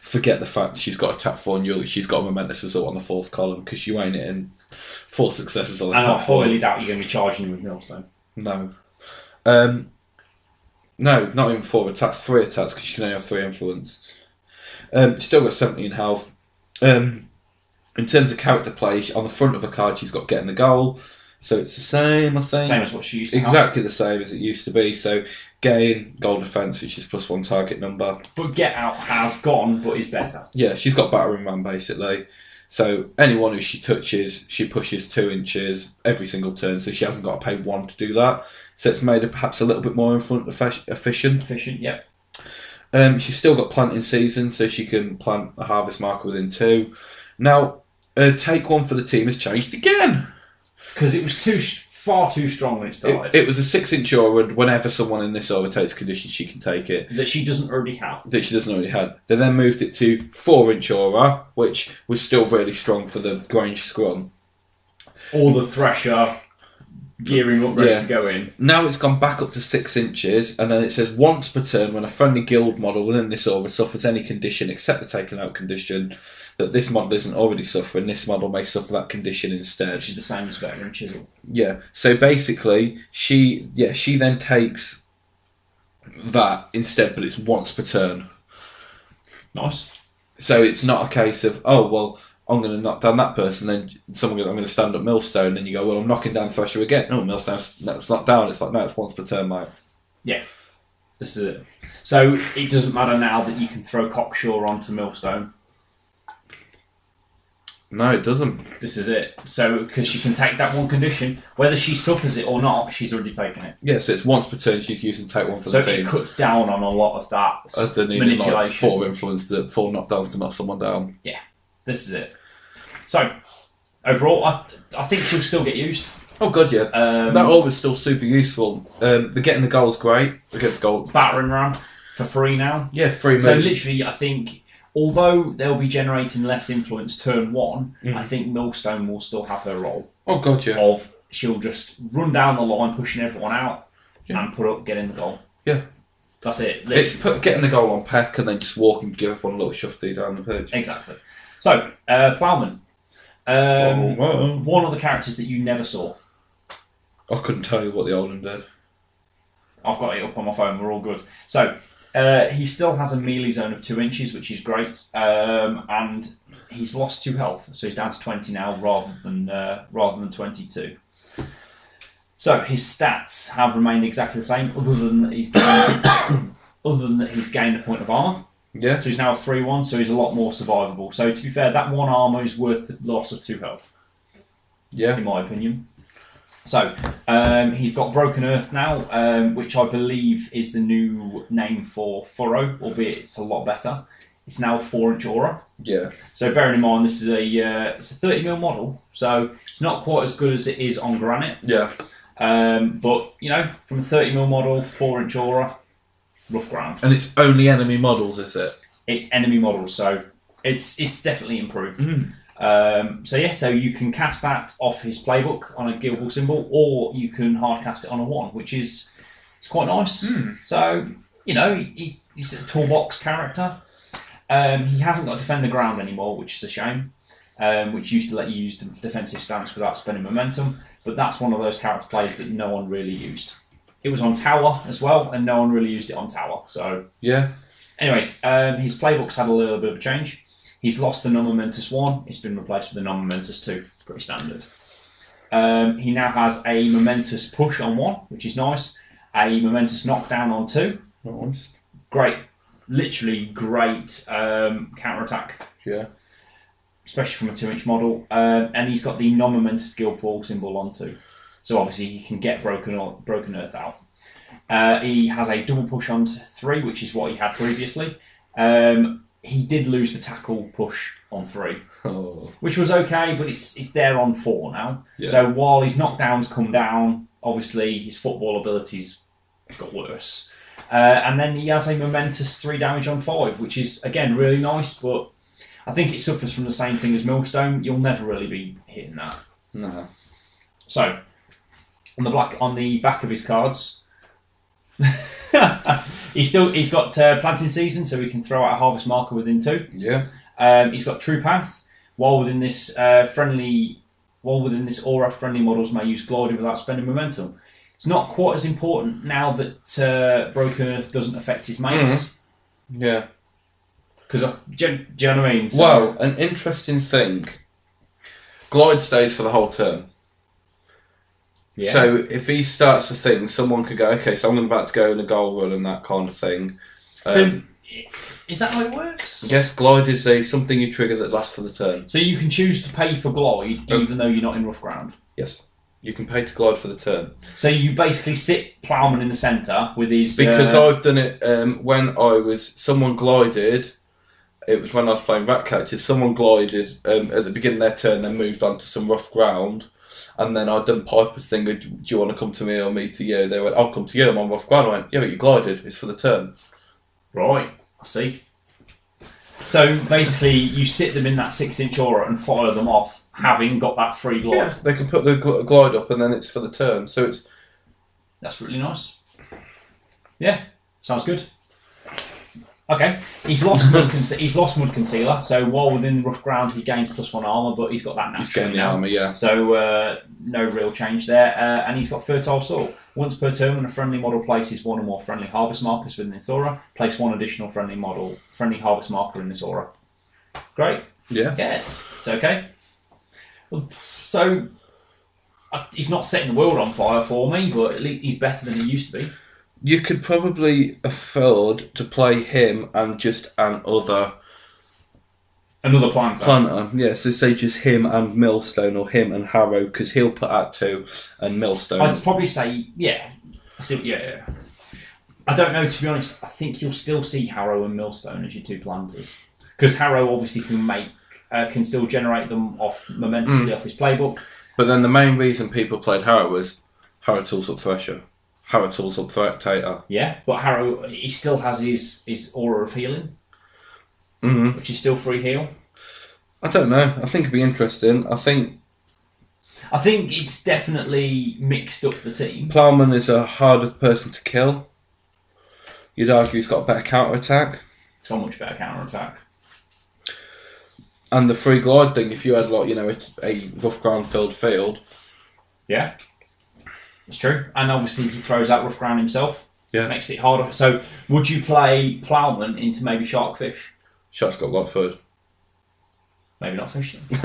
Forget the fact she's got a tap 4 and she's got a momentous result on the 4th column because you ain't hitting 4 successes on the and tap 4. I highly doubt you're going to be charging with Millstone. No. No, not even 4 attacks, 3 attacks because she can only have 3 influence. Still got 17 health. In terms of character play, on the front of a card she's got getting the goal. So it's the same, I think. Same as what she used to Exactly the same as it used to be. So gain, goal defence, which is +1 target number. But Get Out has gone, but is better. Yeah, she's got battering ram basically. So anyone who she touches, she pushes 2 inches every single turn. So she hasn't got to pay 1 to do that. So it's made her perhaps a little bit more efficient. Efficient, yep. She's still got planting season, so she can plant a harvest marker within 2. Now, take 1 for the team has changed again. Because it was far too strong when it started. It was a 6-inch aura, and whenever someone in this aura takes condition, she can take it. That she doesn't already have. That she doesn't already have. They then moved it to 4-inch aura, which was still really strong for the Grange Scrum. Or the Thresher gearing up ready to go in. Now it's gone back up to 6 inches, and then it says once per turn when a friendly guild model within this aura suffers any condition except the taken out condition that this model isn't already suffering, this model may suffer that condition instead. Which is the same as Veteran Chisel. Yeah. So basically, she then takes that instead, but it's once per turn. Nice. So it's not a case of, oh, well, I'm going to knock down that person, then I'm going to stand up Millstone, and you go, well, I'm knocking down Thresher again. No, Millstone's that's not down. It's like, no, it's once per turn, mate. Yeah. This is it. So it doesn't matter now that you can throw Cockshaw onto Millstone. No, it doesn't. This is it. So, because she can take that 1 condition, whether she suffers it or not, she's already taken it. Yeah, so it's once per turn she's using take 1 for the team. So it cuts down on a lot of that manipulation. Like 4 influence to 4 knockdowns to knock someone down. Yeah, this is it. So, overall, I think she'll still get used. Oh god, yeah. That aura is still super useful. The getting the goal's great against goal. Battering ram for free now. Yeah, free. So literally, I think, although they'll be generating less influence turn 1, I think Millstone will still have her role. Oh god, yeah. Of she'll just run down the line, pushing everyone out, and put up, get in the goal. Yeah. That's it. It's getting the goal on Peck and then just walking, give everyone a little shufty down the pitch. Exactly. So, Plowman. One of the characters that you never saw. I couldn't tell you what the Oldham did. I've got it up on my phone. We're all good. So, he still has a melee zone of 2 inches, which is great. And he's lost 2 health, so he's down to 20 now rather than 22. So his stats have remained exactly the same, other than that he's gained a point of armour. Yeah. So he's now a 3-1, so he's a lot more survivable. So to be fair, that 1 armour is worth the loss of 2 health. Yeah. In my opinion. So he's got Broken Earth now, which I believe is the new name for Furrow, albeit it's a lot better. It's now a 4-inch aura. Yeah. So bearing in mind this is it's a 30mm model, so it's not quite as good as it is on Granite. Yeah. But from a 30mm model, 4-inch aura, rough ground. And it's only enemy models, is it? It's enemy models, so it's definitely improved. So you can cast that off his playbook on a Guildhall symbol, or you can hard cast it on a 1, which it's quite nice. So he's a toolbox character. He hasn't got Defend the Ground anymore, which is a shame. Which used to let you use defensive stance without spending momentum, but that's one of those character plays that no one really used. It was on Tower as well, and no one really used it on Tower. So yeah. Anyways, his playbook's had a little bit of a change. He's lost the Non-Momentous 1. It's been replaced with the Non-Momentous 2. Pretty standard. He now has a Momentous Push on 1, which is nice. A Momentous Knockdown on 2. Nice. Great. Literally great counter-attack. Yeah. Especially from a 2-inch model. And he's got the Non-Momentous Guildhall symbol on 2. So obviously he can get Broken Earth out. He has a double push on 3, which is what he had previously. He did lose the tackle push on 3, which was okay, but it's there on 4 now. Yeah. So while his knockdowns come down, obviously his football abilities got worse. And then he has a momentous 3 damage on 5, which is, again, really nice, but I think it suffers from the same thing as Millstone. You'll never really be hitting that. No. So, on the back of his cards, he's got Planting Season, so he can throw out a Harvest Marker within 2. Yeah. He's got True Path. While within this aura, friendly models may use Gliding without spending momentum. It's not quite as important now that Broken Earth doesn't affect his mates. Mm-hmm. Yeah. Because do you know what I mean? So, well, an interesting thing. Glide stays for the whole turn. Yeah. So if he starts a thing, someone could go, okay, so I'm about to go in a goal run and that kind of thing. So is that how it works? Yes, Glide is something you trigger that lasts for the turn. So you can choose to pay for Glide even though you're not in rough ground? Yes. You can pay to Glide for the turn. So you basically sit Ploughman in the centre with his... Because I've done it when someone glided, it was when I was playing Rat Catchers, someone glided at the beginning of their turn, then moved on to some rough ground, and then I'd done Piper's thing, do you want to come to me or me to you? They went, I'll come to you, I'm on rough ground. I went, yeah, but you glided, it's for the turn. Right, I see. So basically you sit them in that 6-inch aura and fire them off, having got that free glide. Yeah, they can put the glide up and then it's for the turn. So it's... That's really nice. Yeah, sounds good. Okay, he's lost Mud Concealer, so while within rough ground he gains +1 armour, but he's got that naturally. He's getting the armour, yeah. So no real change there. And he's got Fertile Soil. Once per turn, when a friendly model places 1 or more friendly harvest markers within its aura, place 1 additional friendly harvest marker in this aura. Great. Yeah. Yeah, it's okay. So he's not setting the world on fire for me, but at least he's better than he used to be. You could probably afford to play him and just another planter. Yeah, so say just him and Millstone or him and Harrow, because he'll put out 2 and Millstone. I'd probably say, yeah. Yeah. I don't know, to be honest. I think you'll still see Harrow and Millstone as your 2 planters. Because Harrow obviously can still generate them momentously off his playbook. But then the main reason people played Harrow was Harrow tools up Thresher. Harrow tools up Tater. Yeah, but Harrow, he still has his aura of healing, which is still free heal. I don't know. I think it'd be interesting. I think it's definitely mixed up the team. Ploughman is a harder person to kill. You'd argue he's got a better counter attack. He's got a much better counter attack. And the free glide thing, if you had a rough ground filled field. Yeah. It's true. And obviously if he throws out rough ground himself, makes it harder. So would you play Ploughman into maybe Sharkfish? Shark's got Watford. Maybe not Fish then.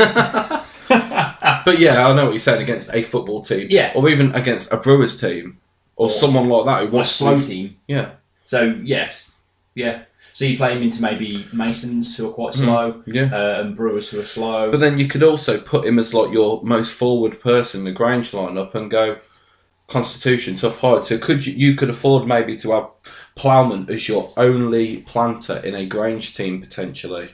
But yeah, I know what you're saying, against a football team. Yeah. Or even against a Brewers team. Or someone like that who wants a slow team. Yeah. So, yes. Yeah. So you play him into maybe Masons, who are quite slow, and Brewers, who are slow. But then you could also put him as like your most forward person in the Grange lineup and go Constitution, tough hide. So you could afford maybe to have Ploughman as your only planter in a Grange team potentially.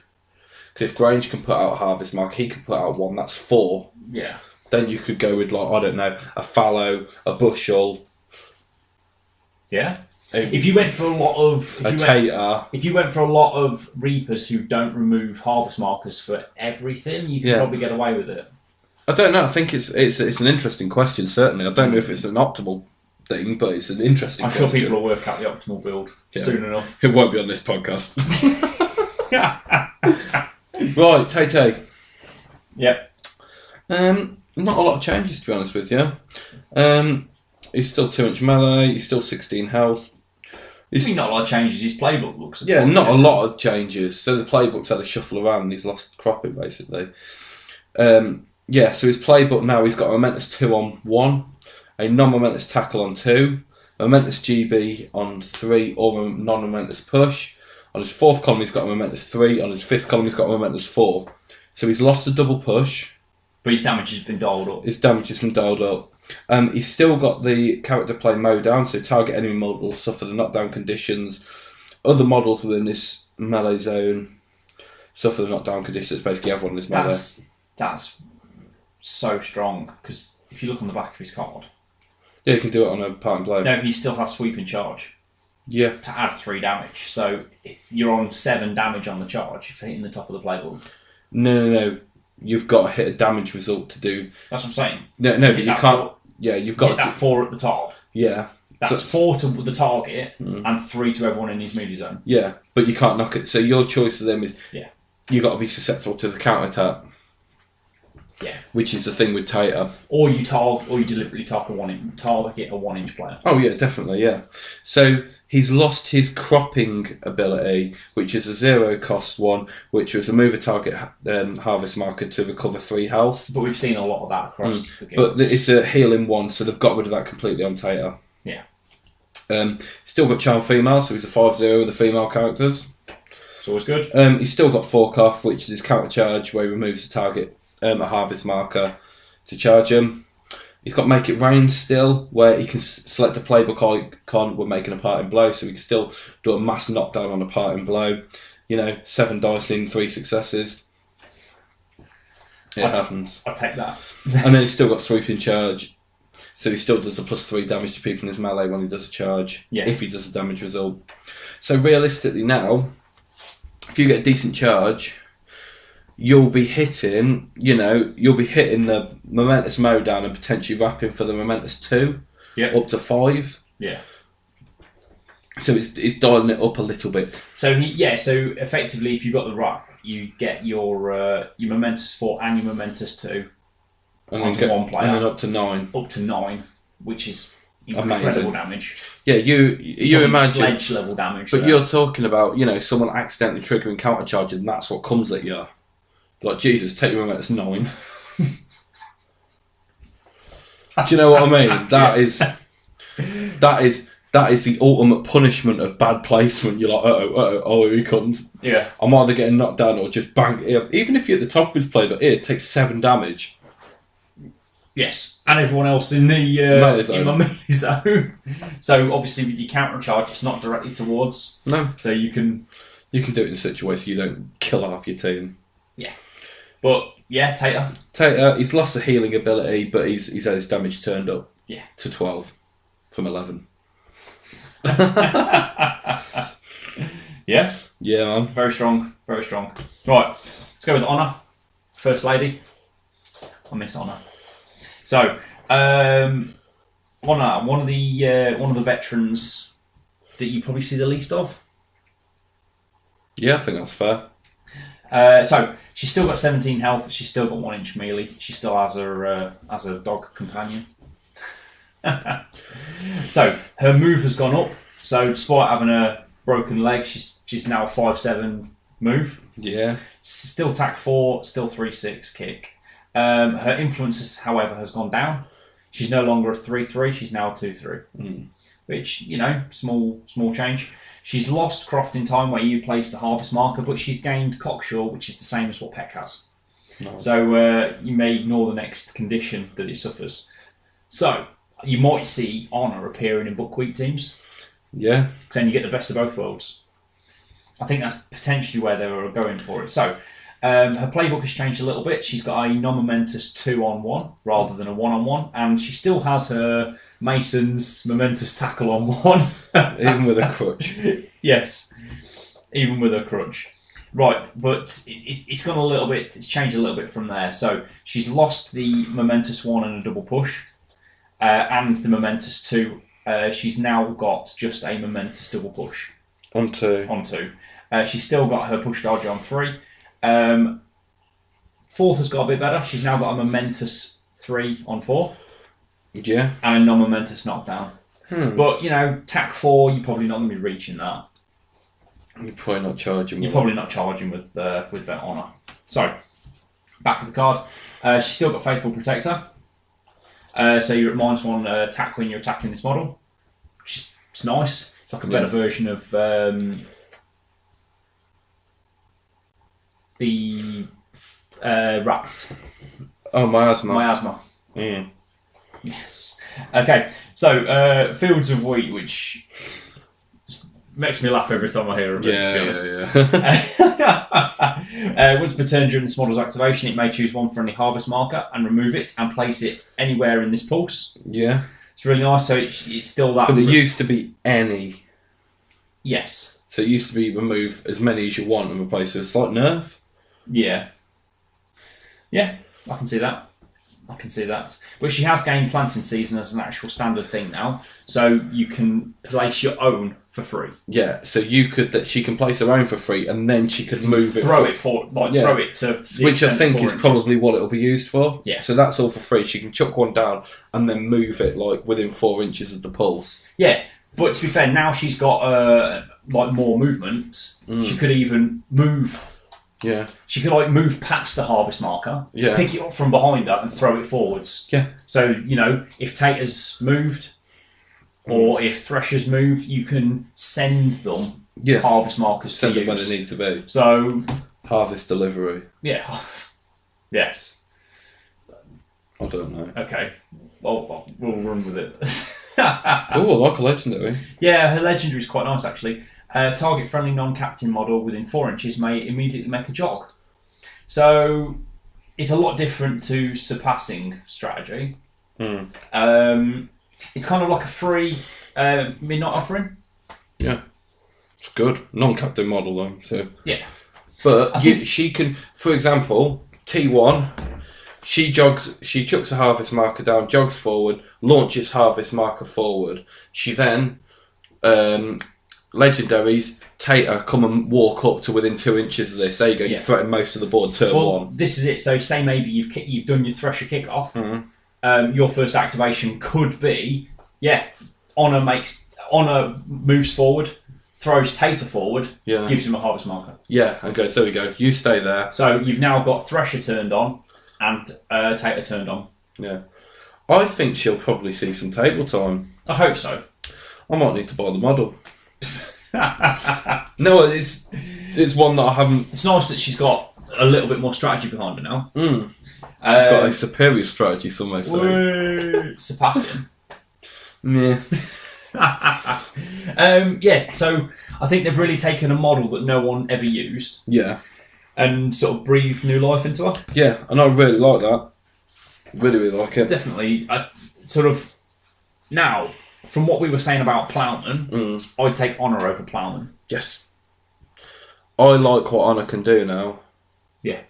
Because if Grange can put out a Harvest Mark, he could put out one. That's 4. Yeah. Then you could go with a fallow, a bushel. Yeah. If you went for a lot of if you went for a lot of reapers who don't remove harvest markers for everything, you can probably get away with it. I don't know. I think it's an interesting question. Certainly, I don't know if it's an optimal thing, but it's an interesting. I'm question. sure people will work out the optimal build soon enough. It won't be on this podcast. Right, Tay. Yep. Not a lot of changes, to be honest with you. He's still 2-inch melee. He's still 16 health. Not a lot of changes. His playbook looks. Not a lot of changes. So the playbook's had a shuffle around and he's lost cropping, basically. So his playbook now, he's got a Momentous 2 on 1, a non-Momentous Tackle on 2, a Momentous GB on 3, or a non-Momentous Push. On his 4th column, he's got a Momentous 3. On his 5th column, he's got a Momentous 4. So he's lost a double push. But his damage has been dialed up. He's still got the character play mow down, so target enemy models suffer the knockdown conditions. Other models within this melee zone suffer the knockdown conditions. Basically, everyone in this melee. That's so strong, because if you look on the back of his card... Yeah, you can do it on a parting blow. No, he still has sweep and charge. Yeah. To add 3 damage. So you're on 7 damage on the charge if you're hitting the top of the playbook. No. You've got to hit a damage result to do... That's what I'm saying. No, but you can't... You've got hit that 4 at the top. Yeah. That's 4 to the target and 3 to everyone in his melee zone. Yeah, but you can't knock it. So your choice of them is... Yeah. You've got to be susceptible to the counter-attack. Yeah. Which is the thing with Tater. Or you deliberately target a 1-inch player. Oh yeah, definitely, yeah. So he's lost his cropping ability, which is a 0 cost one, which was remove a target harvest marker to recover 3 health. But we've seen a lot of that across the game. But it's a healing one, so they've got rid of that completely on Tater. Yeah. Still got Charm Female, so he's a 5-0 with the female characters. It's always good. He's still got Fork Off, which is his counter charge, where he removes the target a harvest marker to charge him. He's got Make It Rain still, where he can select a playbook icon when making a parting blow, so he can still do a mass knockdown on a parting blow. 7 dice in 3 successes. It happens. I'll take that. And then he's still got Sweeping Charge, so he still does a +3 damage to people in his melee when he does a charge, if he does a damage result. So realistically now, if you get a decent charge, you'll be hitting the Momentous Mowdown and potentially wrapping for the Momentous 2 up to 5. Yeah. So it's dialing it up a little bit. So so effectively, if you got the wrap, you get your Momentous 4 and your Momentous 2 onto one player, and then up to 9. Up to 9, which is incredible damage. Yeah, you imagine sledge level damage. But you're talking about someone accidentally triggering counter charge, and that's what comes at you. Like, Jesus, take your Momentous 9. Do you know what I mean? That is the ultimate punishment of bad placement. You're like, oh, here he comes. Yeah. I'm either getting knocked down or just bang. Even if you're at the top of his play, but it takes 7 damage. Yes, and everyone else in the in my melee zone. So obviously with your counter charge, it's not directly towards. No. So you can do it in such a way so you don't kill half your team. Yeah. But yeah, Tater. He's lost a healing ability, but he's had his damage turned up. Yeah. To 12 from 11. Yeah. Yeah, man. Very strong. Very strong. Right. Let's go with Honor. First Lady. I miss Honor. So, Honor, one of the veterans that you probably see the least of. Yeah, I think that's fair. So she's still got 17 health. She's still got 1 inch melee. She still has her dog companion. So her move has gone up. So despite having a broken leg, she's now a 5/7 move. Yeah. Still attack 4, still 3/6 kick. Her influence, however, has gone down. She's no longer a 3/3. She's now a 2/3. Which, small change. She's lost Croft in Time, where you place the harvest marker, but she's gained Cocksure, which is the same as what Peck has. Nice. So you may ignore the next condition that it suffers. So you might see Honor appearing in Buckwheat teams. Yeah. Then you get the best of both worlds. I think that's potentially where they were going for it. So her playbook has changed a little bit. She's got a non-momentous 2-on-1 rather than a 1-on-1, and she still has her Mason's momentous tackle on 1. Even with a crutch. Yes, even with a crutch. Right, but it's gone a little bit. It's changed a little bit from there. So she's lost the momentous 1 and a double push, and the momentous 2. She's now got just a momentous double push. On 2. On 2. She's still got her push dodge on 3. Fourth has got a bit better. She's now got a momentous 3 on 4. Yeah. And a non-momentous knockdown. But, tack 4, you're probably not going to be reaching that. You're probably not charging. You're probably not charging with that Honor. So, back of the card. She's still got Faithful Protector. So you're at -1 attack when you're attacking this model. Which is it's nice. It's like a better version of the rats. Oh, Miasma. Miasma. Mm. Yes. Okay, so Fields of Wheat, which makes me laugh every time I hear of it, to be honest. Yeah. Once per turn during this model's activation, it may choose one friendly harvest marker and remove it and place it anywhere in this pulse. Yeah. It's really nice, so it's still that... But it used to be any. Yes. So it used to be remove as many as you want and replace with a slight nerf. Yeah. Yeah, I can see that. But she has gained Planting Season as an actual standard thing now, so you can place your own for free. Yeah, so she can place her own for free, and then she could move it. Throw it to which I think is probably what it'll be used for. Yeah. So that's all for free. She can chuck one down and then move it within 4 inches of the pulse. Yeah, but to be fair, now she's got more movement. She could even move. Yeah. She could move past the harvest marker, pick it up from behind her and throw it forwards. Yeah. So, if Tater's moved or if Thresher's moved, you can send them harvest markers Send to them where use. they need to be. So... Harvest delivery. Yeah. Yes. I don't know. Okay. Well, we'll run with it. Oh, I like a legendary. Yeah, her legendary is quite nice, actually. Target friendly non-captain model within 4 inches may immediately make a jog. So it's a lot different to surpassing strategy. It's kind of like a free midnight offering. Yeah, it's good. Non-captain model though. So yeah, but she can, for example, T1. She chucks a harvest marker down, jogs forward, launches harvest marker forward. She then legendaries, Tater come and walk up to within 2 inches of this. There you go. You threaten most of the board turn 1. This is it. So say maybe you've done your Thresher kick off. Your first activation could be Honor moves forward, throws Tater forward, gives him a harvest marker. Yeah, and goes, there we go. You stay there. So you've now got Thresher turned on and Tater turned on. Yeah, I think she'll probably see some table time. I hope so. I might need to buy the model. No, it's one that I haven't. It's nice that she's got a little bit more strategy behind her now. She's got a superior strategy, some may say. Surpassing. Yeah. So I think they've really taken a model that no one ever used. Yeah. And sort of breathed new life into her. Yeah, and I really like that. Really, really like it. Definitely. Now, from what we were saying about Plowman, I'd take Honor over Plowman. Yes. I like what Honor can do now. Yeah.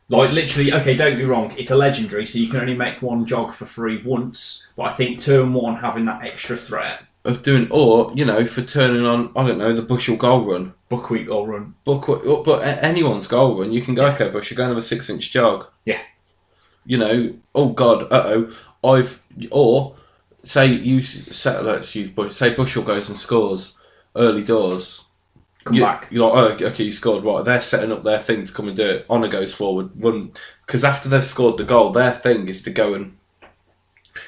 Literally, okay, don't be wrong, it's a legendary, so you can only make one jog for free once, but I think turn 1 having that extra threat of doing, or for turning on, I don't know, the Bushel goal run. Buckwheat goal run. But anyone's goal run, you can go, Yeah. okay, Bush, you're going to have a 6-inch jog. Yeah. Oh God, or say let's use Bush. Say Bushel goes and scores early doors. Come back. You're like, oh, okay, you scored. Right, they're setting up their thing to come and do it. Honor goes forward, run, because after they've scored the goal, their thing is to go and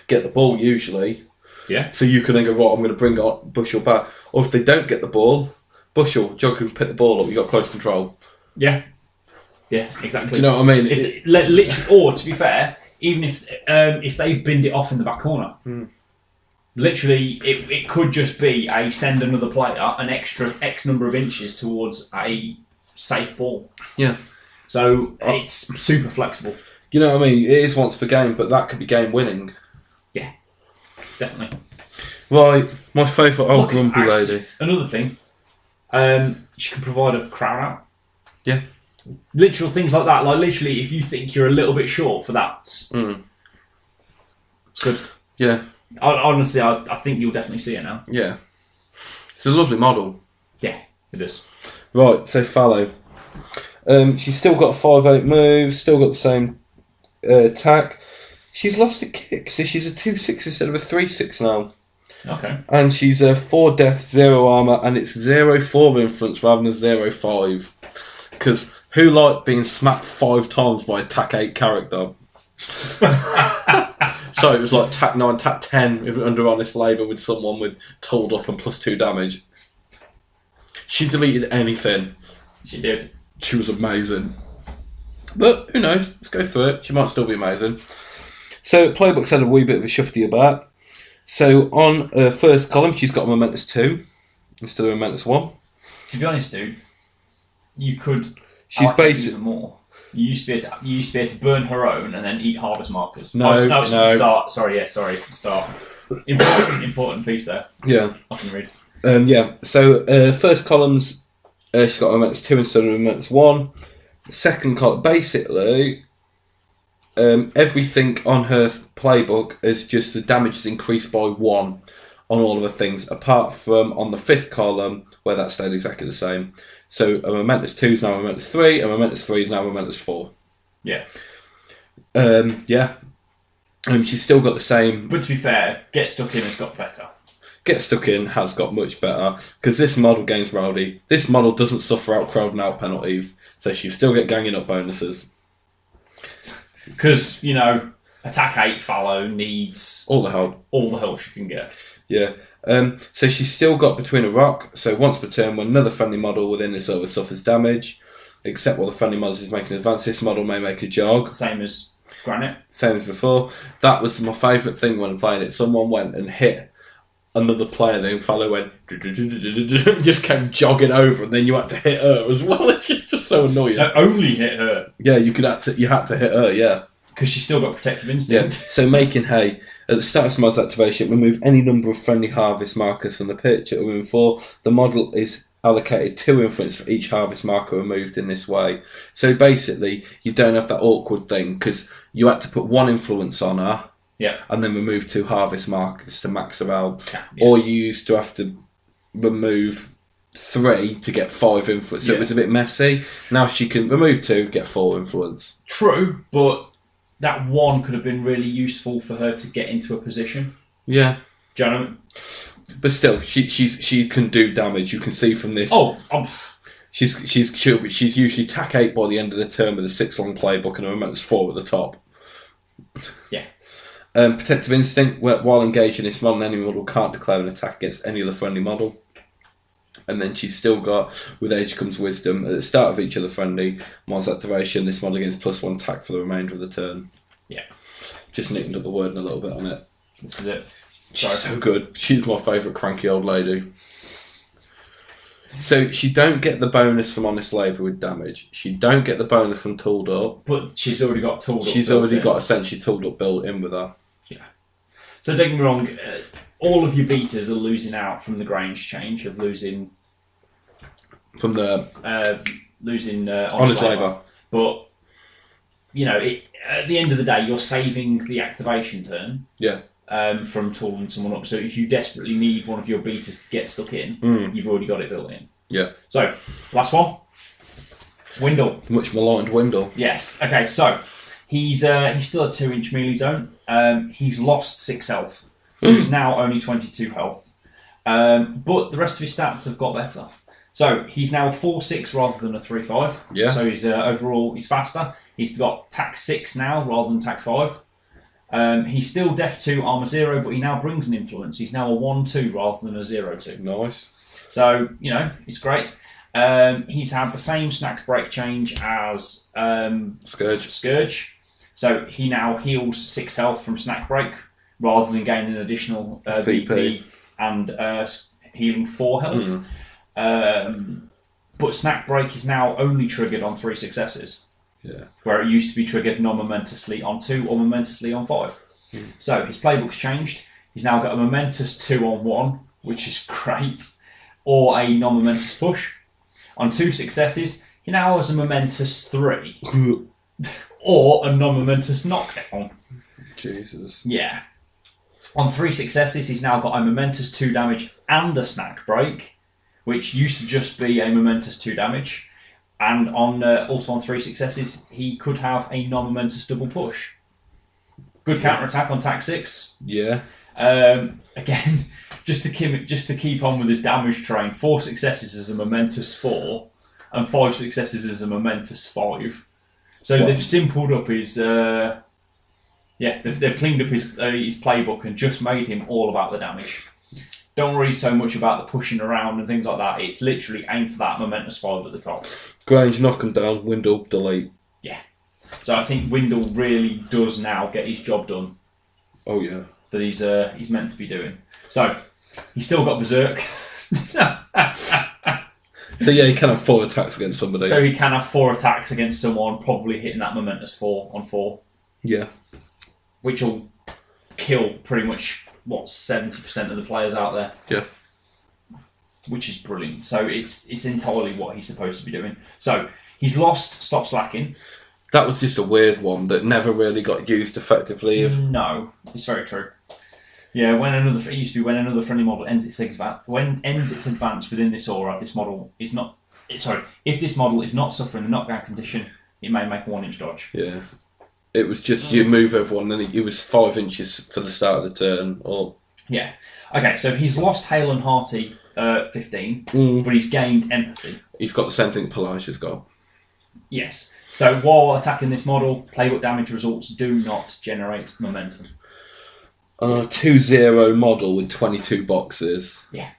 get the ball usually. Yeah. So you can then go, right, I'm going to bring Bushel back. Or if they don't get the ball, Bushel, jog and pick the ball up. You got close control. Yeah. Yeah, exactly. Do you know what I mean? Literally, or to be fair, even if they've binned it off in the back corner, literally it could just be a send another player an extra X number of inches towards a safe ball. Yeah. So it's super flexible. You know what I mean? It is once per game, but that could be game winning. Yeah, definitely. Right, my favourite old grumpy actually, lady. Another thing, she can provide a crowd out. Yeah. Literal things like that. Like literally, if you think you're a little bit short for that, it's good. Yeah. Honestly, I think you'll definitely see it now. Yeah. It's a lovely model. Yeah, it is. Right, so Fallow. She's still got a 5'8" move, still got the same attack. She's lost a kick, so she's a 2-6 instead of a 3-6 now. Okay. And she's a 4 def, 0 armour, and it's 0-4 influence rather than 0-5. Because who liked being smacked 5 times by a tack 8 character? So it was like tack 9, tack 10 if under honest labour with someone with tooled up and +2 damage. She deleted anything. She did. She was amazing. But who knows? Let's go through it. She might still be amazing. So Playbook's had a wee bit of a shufty about. So on her first column, she's got a Momentous 2 instead of a Momentous 1. To be honest, dude, you could. She's basic more. You used to be able to burn her own and then eat harvest markers. No, it's no. the start. Sorry, start. Important piece there. Yeah. I can read. Yeah. So first columns, she's got a Momentous 2 instead of a Momentous 1. Second column, basically, everything on her playbook is just the damage is increased by 1 on all of the things, apart from on the 5th column where that stayed exactly the same. So a Momentous 2 is now a Momentous 3, and a Momentous 3 is now a Momentous 4. Yeah. Yeah. She's still got the same. But to be fair, Get Stuck In has got better. Get Stuck In has got much better because this model gains rowdy. This model doesn't suffer out crowding out penalties, so she still get ganging up bonuses. Because, Attack 8 Fallow needs all the help she can get. Yeah. So she's still got Between a Rock. So once per turn, when another friendly model within this over suffers damage, except while the friendly model is making an advance, this model may make a jog. Same as Granite. Same as before. That was my favourite thing when playing it. Someone went and hit another player, then Fallow went just kept jogging over, and then you had to hit her as well. It's just so annoying. No, only hit her. Yeah, you had to hit her. Yeah. Because she's still got Protective Yeah. Instinct. So making hay. At the start of mod's activation, remove any number of friendly harvest markers from the pitch. At room 4, the model is allocated 2 influence for each harvest marker removed in this way. So basically, you don't have that awkward thing because you had to put 1 influence on her, Yeah. and then remove 2 harvest markers to max her out, Yeah. or you used to have to remove 3 to get 5 influence. So Yeah. it was a bit messy. Now she can remove 2, get 4 influence. True, but that 1 could have been really useful for her to get into a position. Yeah. Do you know what I mean? But still, she can do damage. You can see from this. She's usually tack 8 by the end of the turn with a 6 long playbook and a Momentous 4 at the top. Yeah. Protective Instinct, while engaging this model, any model can't declare an attack against any other friendly model. And then she's still got, with age comes wisdom. At the start of each other friendly mod's activation, this model gains +1 attack for the remainder of the turn. Yeah. Just nicked up the wording a little bit on it. This is it. She's so good. She's my favourite cranky old lady. So she don't get the bonus from Honest Labour with damage. She don't get the bonus from Tooled Up. But she's already got Tooled Up. She's already got essentially Tooled Up built in with her. Yeah. So don't get me wrong, all of your beaters are losing out from the Grange change of losing... From the... losing Honest Labour. But, at the end of the day, you're saving the activation turn. Yeah. from tooling someone up. So if you desperately need one of your beaters to get stuck in, you've already got it built in. Yeah. So, last one. Windle. Much maligned Windle. Yes. Okay, so he's still a 2-inch melee zone. He's lost 6 health. So he's now only 22 health. But the rest of his stats have got better. So he's now a 4-6 rather than a 3-5. Yeah. So he's overall he's faster. He's got tack 6 now rather than tack 5. He's still def 2, armor 0, but he now brings an influence. He's now a 1-2 rather than a 0-2. Nice. So, it's great. He's had the same snack break change as Scourge. So he now heals 6 health from snack break rather than gaining an additional VP and healing 4 health. But snack break is now only triggered on 3 successes. Yeah. Where it used to be triggered non-momentously on 2 or momentously on 5. So his playbook's changed. He's now got a momentous 2 on 1, which is great, or a non-momentous push. On 2 successes, he now has a momentous 3, or a non-momentous knockdown. Jesus. Yeah. On 3 successes, he's now got a momentous 2 damage and a snack break, which used to just be a momentous 2 damage. And also on 3 successes, he could have a non-momentous double push. Good counter-attack on tack 6. Yeah. Again, just to keep on with his damage train, 4 successes is a momentous 4, and 5 successes is a momentous 5. So they've simpled up his... they've cleaned up his playbook and just made him all about the damage. Don't worry so much about the pushing around and things like that. It's literally aimed for that momentous 5 at the top. Grange, knock him down. Windle, delete. Yeah. So I think Windle really does now get his job done. Oh yeah. That he's meant to be doing. So he's still got Berserk. So yeah, he can have 4 attacks against somebody. So he can have 4 attacks against someone, probably hitting that momentous 4 on 4. Yeah. Which will kill pretty much 70% of the players out there. Yeah. Which is brilliant. So it's entirely what he's supposed to be doing. So he's lost Stop Slacking. That was just a weird one that never really got used effectively. No, it's very true. Yeah, it used to be when another friendly model ends its advance within this aura, this model is not. If this model is not suffering the knockdown condition, it may make a 1-inch dodge. Yeah. It was just you move everyone, and it was 5 inches for the start of the turn. Or yeah. Okay, so he's lost Hale and Hearty 15, but he's gained Empathy. He's got the same thing Pelagia's got. Yes. So while attacking this model, playbook damage results do not generate momentum. 2-0 model with 22 boxes. Yeah.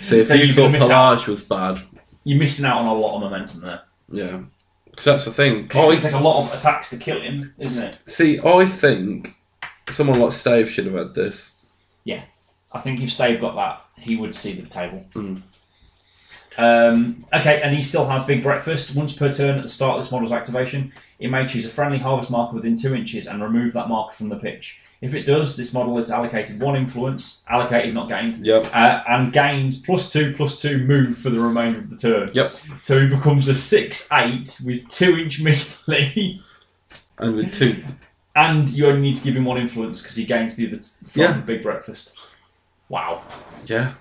So if you thought Pelagia was bad, you're missing out on a lot of momentum there. Yeah. Because that's the thing. It takes a lot of attacks to kill him, isn't it? See, I think someone like Stave should have had this. Yeah. I think if Stave got that, he would see the table. Okay, and he still has Big Breakfast. Once per turn at the start of this model's activation, it may choose a friendly harvest marker within 2 inches and remove that marker from the pitch. If it does, this model is allocated 1 influence, allocated, not gained, and gains +2/+2 move for the remainder of the turn. Yep. So he becomes a 6/8 with 2-inch melee. And with 2. And you only need to give him 1 influence because he gains the other from Big Breakfast. Wow. Yeah.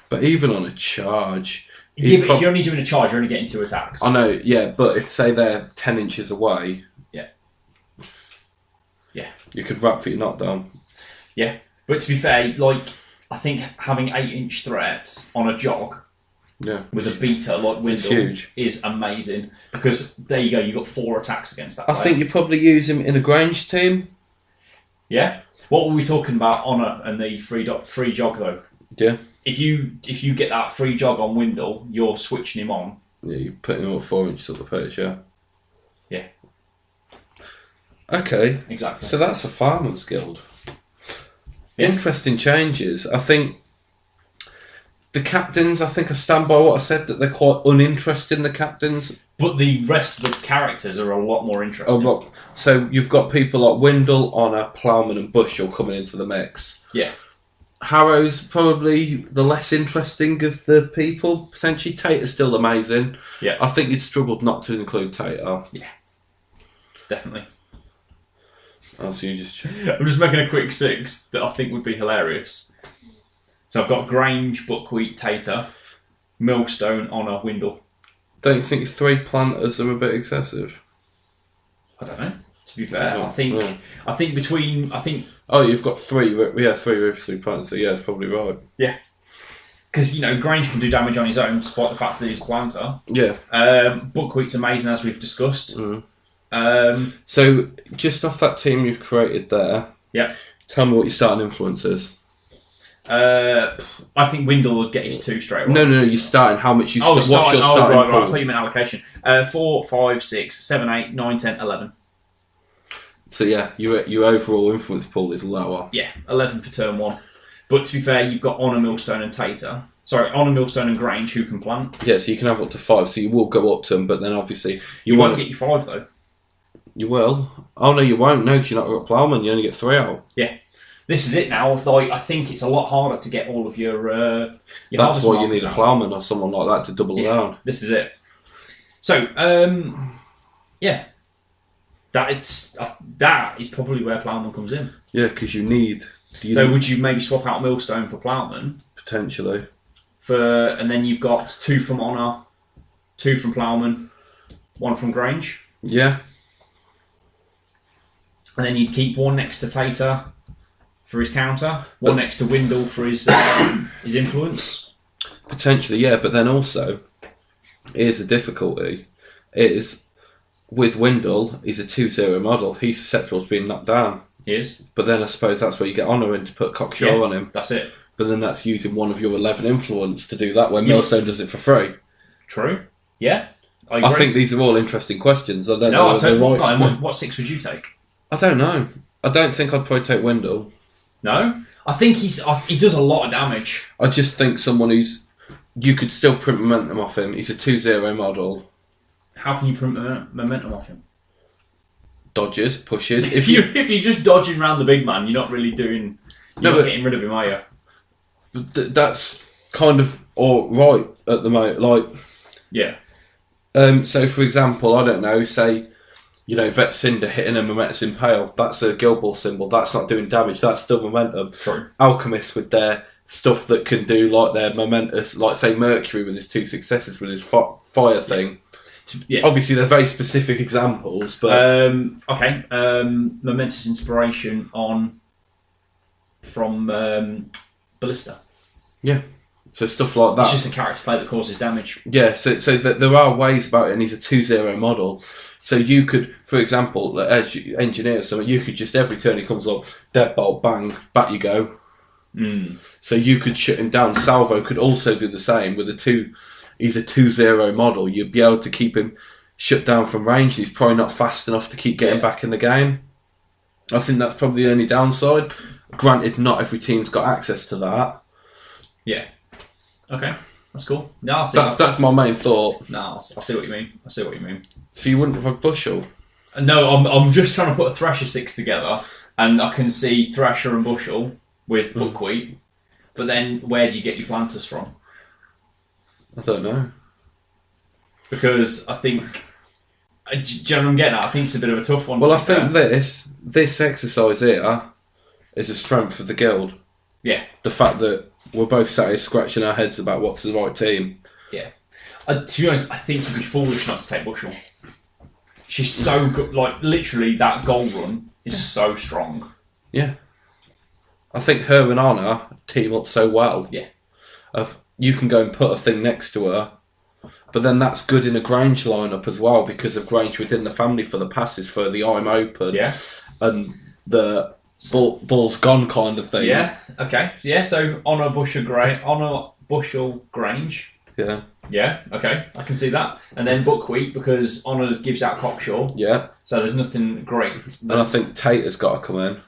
But even on a charge... Yeah, but if you're only doing a charge, you're only getting 2 attacks. I know, yeah, but if, say, they're 10 inches away... Yeah. You could wrap for your knockdown. Yeah. But to be fair, I think having 8-inch threats on a jog with a beater like Windle is amazing. Because there you go, you've got 4 attacks against that player. I think you probably use him in a Grange team. Yeah. What were we talking about? Honour and the free jog though. Yeah. If you get that free jog on Windle, you're switching him on. Yeah, you're putting him up 4 inches up the pitch, yeah. Yeah. Okay. Exactly. So that's a Farmers Guild. Yeah. Interesting changes. I think the captains, I stand by what I said, that they're quite uninteresting, the captains. But the rest of the characters are a lot more interesting. So you've got people like Windle, Honour, Ploughman and Bushel coming into the mix. Yeah. Harrow's probably the less interesting of the people, potentially. Tater's still amazing. Yeah. I think you'd struggled not to include Tater. Yeah. Definitely. Oh, so you just... I'm just making a quick 6 that I think would be hilarious. So I've got Grange, Buckwheat, Tater, Millstone, Honour, Windle. Don't you think 3 planters are a bit excessive? I don't know. To be fair, I think between Oh, you've got 3 Riversley planters, so yeah, it's probably right. Yeah. Because, Grange can do damage on his own, despite the fact that he's a planter. Yeah. Buckwheat's amazing, as we've discussed. So, just off that team you've created there, tell me what your starting influence is. I think Windle would get his 2 straight away. No, you're starting. How much you what's your starting right, pool? I thought you meant allocation. 4, 5, 6, 7, 8, 9, 10, 11. So, yeah, your overall influence pool is lower. Yeah, 11 for turn 1. But to be fair, you've got Honour, Millstone and Tater. Sorry, Honour, Millstone and Grange who can plant. Yeah, so you can have up to 5, so you will go up to them, but then obviously... You won't get your 5 though. You will? Oh no, you won't, no, because you're not got Ploughman, you only get 3 out. Yeah. This is it now. Like, I think it's a lot harder to get all of your That's why you need a Ploughman or someone like that to double down. This is it. So, yeah. That is probably where Ploughman comes in. Yeah, because you need... would you maybe swap out Millstone for Ploughman? Potentially. And then you've got 2 from Honour, 2 from Ploughman, 1 from Grange. Yeah. And then you'd keep 1 next to Tater for his counter, 1 next to Windle for his influence. Potentially, yeah, but then also, here's the difficulty, is with Windle, he's a 2-0 model. He's susceptible to being knocked down. He is. But then I suppose that's where you get Honour in to put Cockshaw on him. That's it. But then that's using one of your 11 influence to do that when Millstone does it for free. True. Yeah. I think these are all interesting questions. I don't know. I totally right. What 6 would you take? I don't know. I don't think I'd probably take Windle. No? I think he does a lot of damage. I just think someone who's... You could still print momentum off him. He's a 2-0 model. How can you print momentum off him? Dodges, pushes. If you're just dodging around the big man, you're not really doing... You're not getting rid of him, are you? That's kind of all right at the moment. Like... Yeah. So, for example, I don't know, say... Vet Cinder hitting a Momentous Impale. That's a Guild Ball symbol. That's not doing damage. That's still momentum. True. Alchemists with their stuff that can do like their momentous, like say Mercury with his 2 successes with his fire thing. Yeah. Obviously, they're very specific examples, but okay. Momentous Inspiration from Ballista. Yeah. So stuff like that. It's just a character play that causes damage. Yeah. So there are ways about it, and he's a 2-0 model. So you could, for example, as you engineer something, you could just every turn he comes up, deadbolt, bang, back you go. So you could shut him down. Salvo could also do the same with he's a 2-0 model. You'd be able to keep him shut down from range. He's probably not fast enough to keep getting back in the game. I think that's probably the only downside. Granted, not every team's got access to that. Yeah. Okay. That's cool. No, that's my main thought. No, I see what you mean. So you wouldn't have Bushel? No, I'm just trying to put a Thresher 6 together, and I can see Thresher and Bushel with Buckwheat. But then, where do you get your planters from? I don't know. Because I think, do you know what I'm getting at? I think it's a bit of a tough one. Well, I think this exercise here is a strength of the guild. Yeah. The fact that we're both sat here scratching our heads about what's the right team. Yeah. To be honest, I think you'd be foolish not to take Bushel. She's so good. Like, literally, that goal run is so strong. Yeah. I think her and Anna team up so well. Yeah. You can go and put a thing next to her, but then that's good in a Grange lineup as well because of Grange within the family for the passes for the I'm open. Yeah. And the ball's gone kind of thing. Yeah. Okay. Yeah. So Honour Bushel Grange. Yeah. Yeah. Okay. I can see that. And then Buckwheat because Honour gives out Cockshaw. Yeah. So there's nothing great. And I think Tater's got to come in.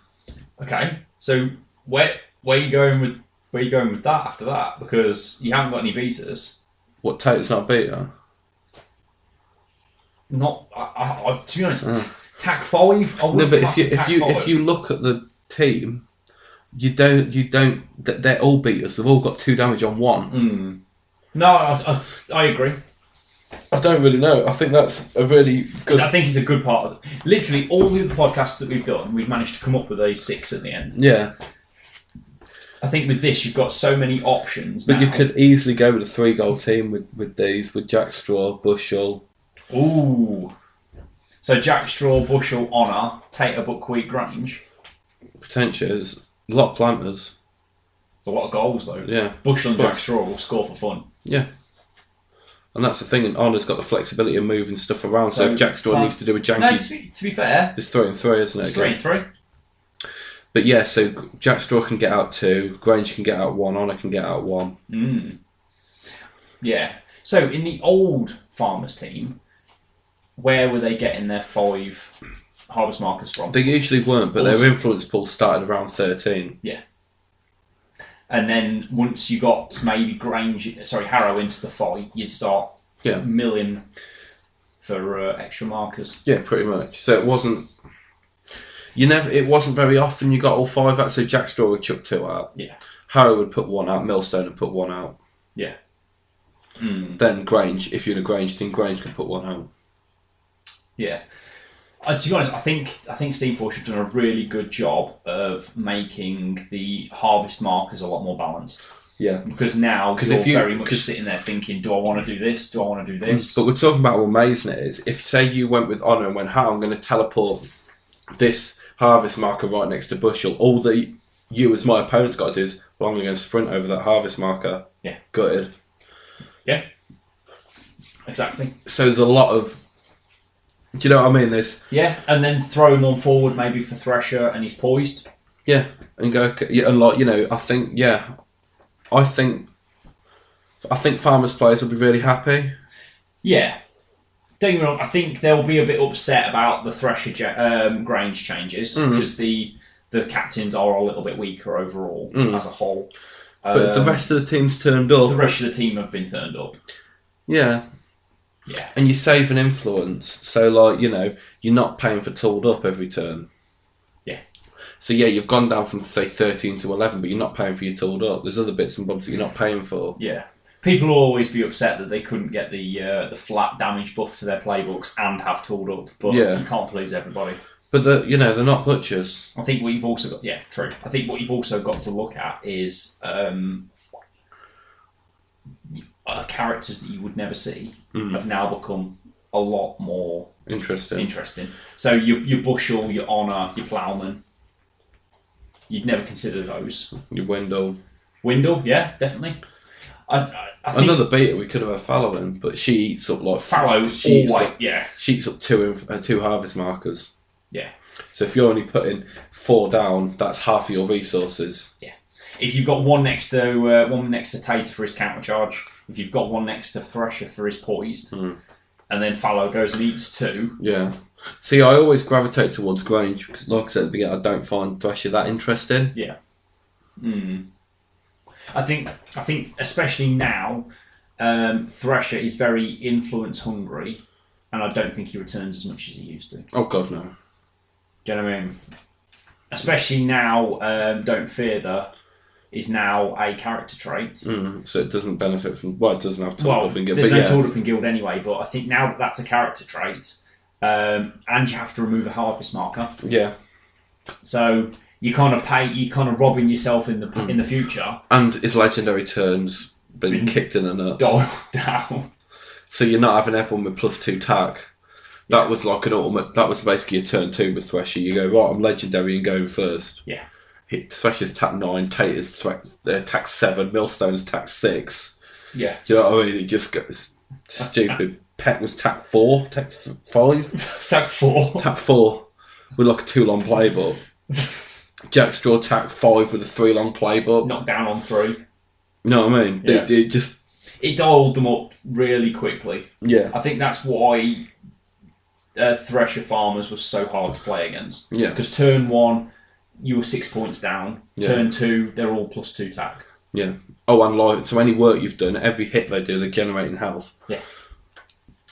Okay. So where are you going with that after that? Because you haven't got any beaters. What, Tater's not a beater? Not. To be honest. TAC 5. No, but if you look at the team, you don't. They're all beaters. They've all got 2 damage on 1. No, I agree. I don't really know. I think that's a really good. I think it's a good part of it. Literally, all the other podcasts that we've done, we've managed to come up with a 6 at the end. Yeah. I think with this, you've got so many options. But now. you could easily go with a 3-goal team with these, with Jack Straw, Bushell. Ooh. So Jack Straw, Bushell, Honour, Tater, Buckwheat, Grange. Potential is a lot of planters. It's a lot of goals, though. Yeah. Bushell and Jack Straw will score for fun. Yeah. And that's the thing, and Honour's got the flexibility of moving stuff around, so if Jack Straw needs to do a janky... No, to be fair... It's 3 and 3, isn't it? It's 3 and 3. But yeah, so Jack Straw can get out 2, Grange can get out 1, Honour can get out 1. Mm. Yeah. So in the old Farmers team, where were they getting their 5 harvest markers from? They usually weren't, but Also, their influence pool started around 13. Yeah. And then once you got maybe Harrow into the fight, you'd start milling for extra markers. Yeah, pretty much. So it wasn't. It wasn't very often you got all 5 out. So Jack Straw would chuck 2 out. Yeah. Harrow would put 1 out. Millstone would put 1 out. Yeah. Then Grange, if you're in a Grange team, Grange can put 1 out. Yeah. To be honest, I think Steamforce have done a really good job of making the harvest markers a lot more balanced. Yeah. Because now you're very much sitting there thinking, do I want to do this? Do I want to do this? But we're talking about how amazing it is. If, say, you went with Honour and went, I'm going to teleport this harvest marker right next to Bushell, all that you as my opponent's got to do is, I'm going to sprint over that harvest marker. Yeah. Gutted. Yeah. Exactly. So there's a lot of... Do you know what I mean? And then throw him on forward maybe for Thresher and he's poised. Yeah, and go... Yeah, and like, I think Farmers players will be really happy. Yeah. Don't get me wrong, I think they'll be a bit upset about the Thresher Grange changes because the captains are a little bit weaker overall as a whole. But if the rest of the team's turned up... The rest of the team have been turned up. Yeah. Yeah. And you save an influence. So, like, you're not paying for tooled up every turn. Yeah. So, yeah, you've gone down from, say, 13 to 11, but you're not paying for your tooled up. There's other bits and bobs that you're not paying for. Yeah. People will always be upset that they couldn't get the flat damage buff to their playbooks and have tooled up, but you can't please everybody. But, they're not butchers. I think what you've also got... Yeah, true. I think what you've also got to look at is... characters that you would never see have now become a lot more interesting. So your Bushell, your Honour, your Ploughman, you'd never consider those. Your Windle, yeah, definitely. I think another beta we could have had Fallow in, but she eats up like Fallow. She eats up 2 harvest markers. Yeah. So if you're only putting 4 down, that's half of your resources. Yeah. If you've got one next to Tater for his counter charge, if you've got one next to Thresher for his poised, and then Fallow goes and eats 2. Yeah. See, I always gravitate towards Grange because, like I said at the beginning, I don't find Thresher that interesting. Yeah. I think especially now, Thresher is very influence hungry, and I don't think he returns as much as he used to. Oh God, no. Do you know what I mean? Especially now, Don't Fear the is now a character trait. So it doesn't benefit from... Well, it doesn't have tooled up in Guild. There's no tooled up in Guild anyway, but I think now that's a character trait, and you have to remove a harvest marker. Yeah. So you kind of robbing yourself in the future. And his legendary turn's been kicked in the nuts. Down. So you're not having everyone with +2 tack. That was like an ultimate... That was basically a turn 2 with Thresher. You go, right, I'm legendary and going first. Yeah. Thresher's tack 9, Tater's tack 7, Millstone's tack 6. Yeah. Do you know what I mean? It just goes stupid. Peck was tack 4, tack 5? Tack 4. Tack 4 with like a 2-long playbook. Jack Straw tack 5 with a 3-long playbook. Knocked down on 3. You know what I mean? Yeah. It dialed them up really quickly. Yeah. I think that's why Thresher Farmers was so hard to play against. Yeah. Because turn 1... you were 6 points down. Yeah. Turn 2, they're all +2 tack. Yeah. Oh, and so any work you've done, every hit they do, they're generating health. Yeah.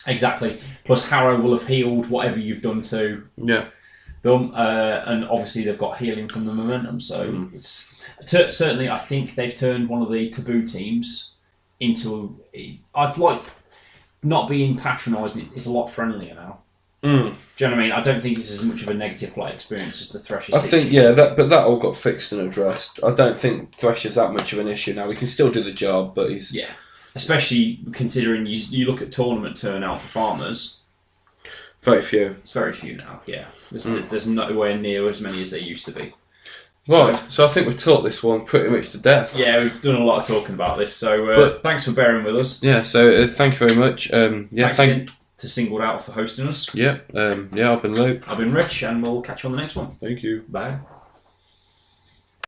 Exactly. Plus Harrow will have healed whatever you've done to them, and obviously they've got healing from the momentum. So it's certainly, I think they've turned one of the taboo teams into. not being patronising, it's a lot friendlier now. Mm. Do you know what I mean? I don't think it's as much of a negative play experience as the Thresher. I think but that all got fixed and addressed. I don't think Thresher's that much of an issue now. He can still do the job, but he's especially considering you look at tournament turnout for farmers. Very few. It's very few now. Yeah, there's nowhere near as many as there used to be. Right, so I think we've talked this one pretty much to death. Yeah, we've done a lot of talking about this, so thanks for bearing with us. Yeah, so thank you very much. Thanks to Singled Out for hosting us. Yeah, I've been Luke. I've been Rich, and we'll catch you on the next one. Thank you. Bye.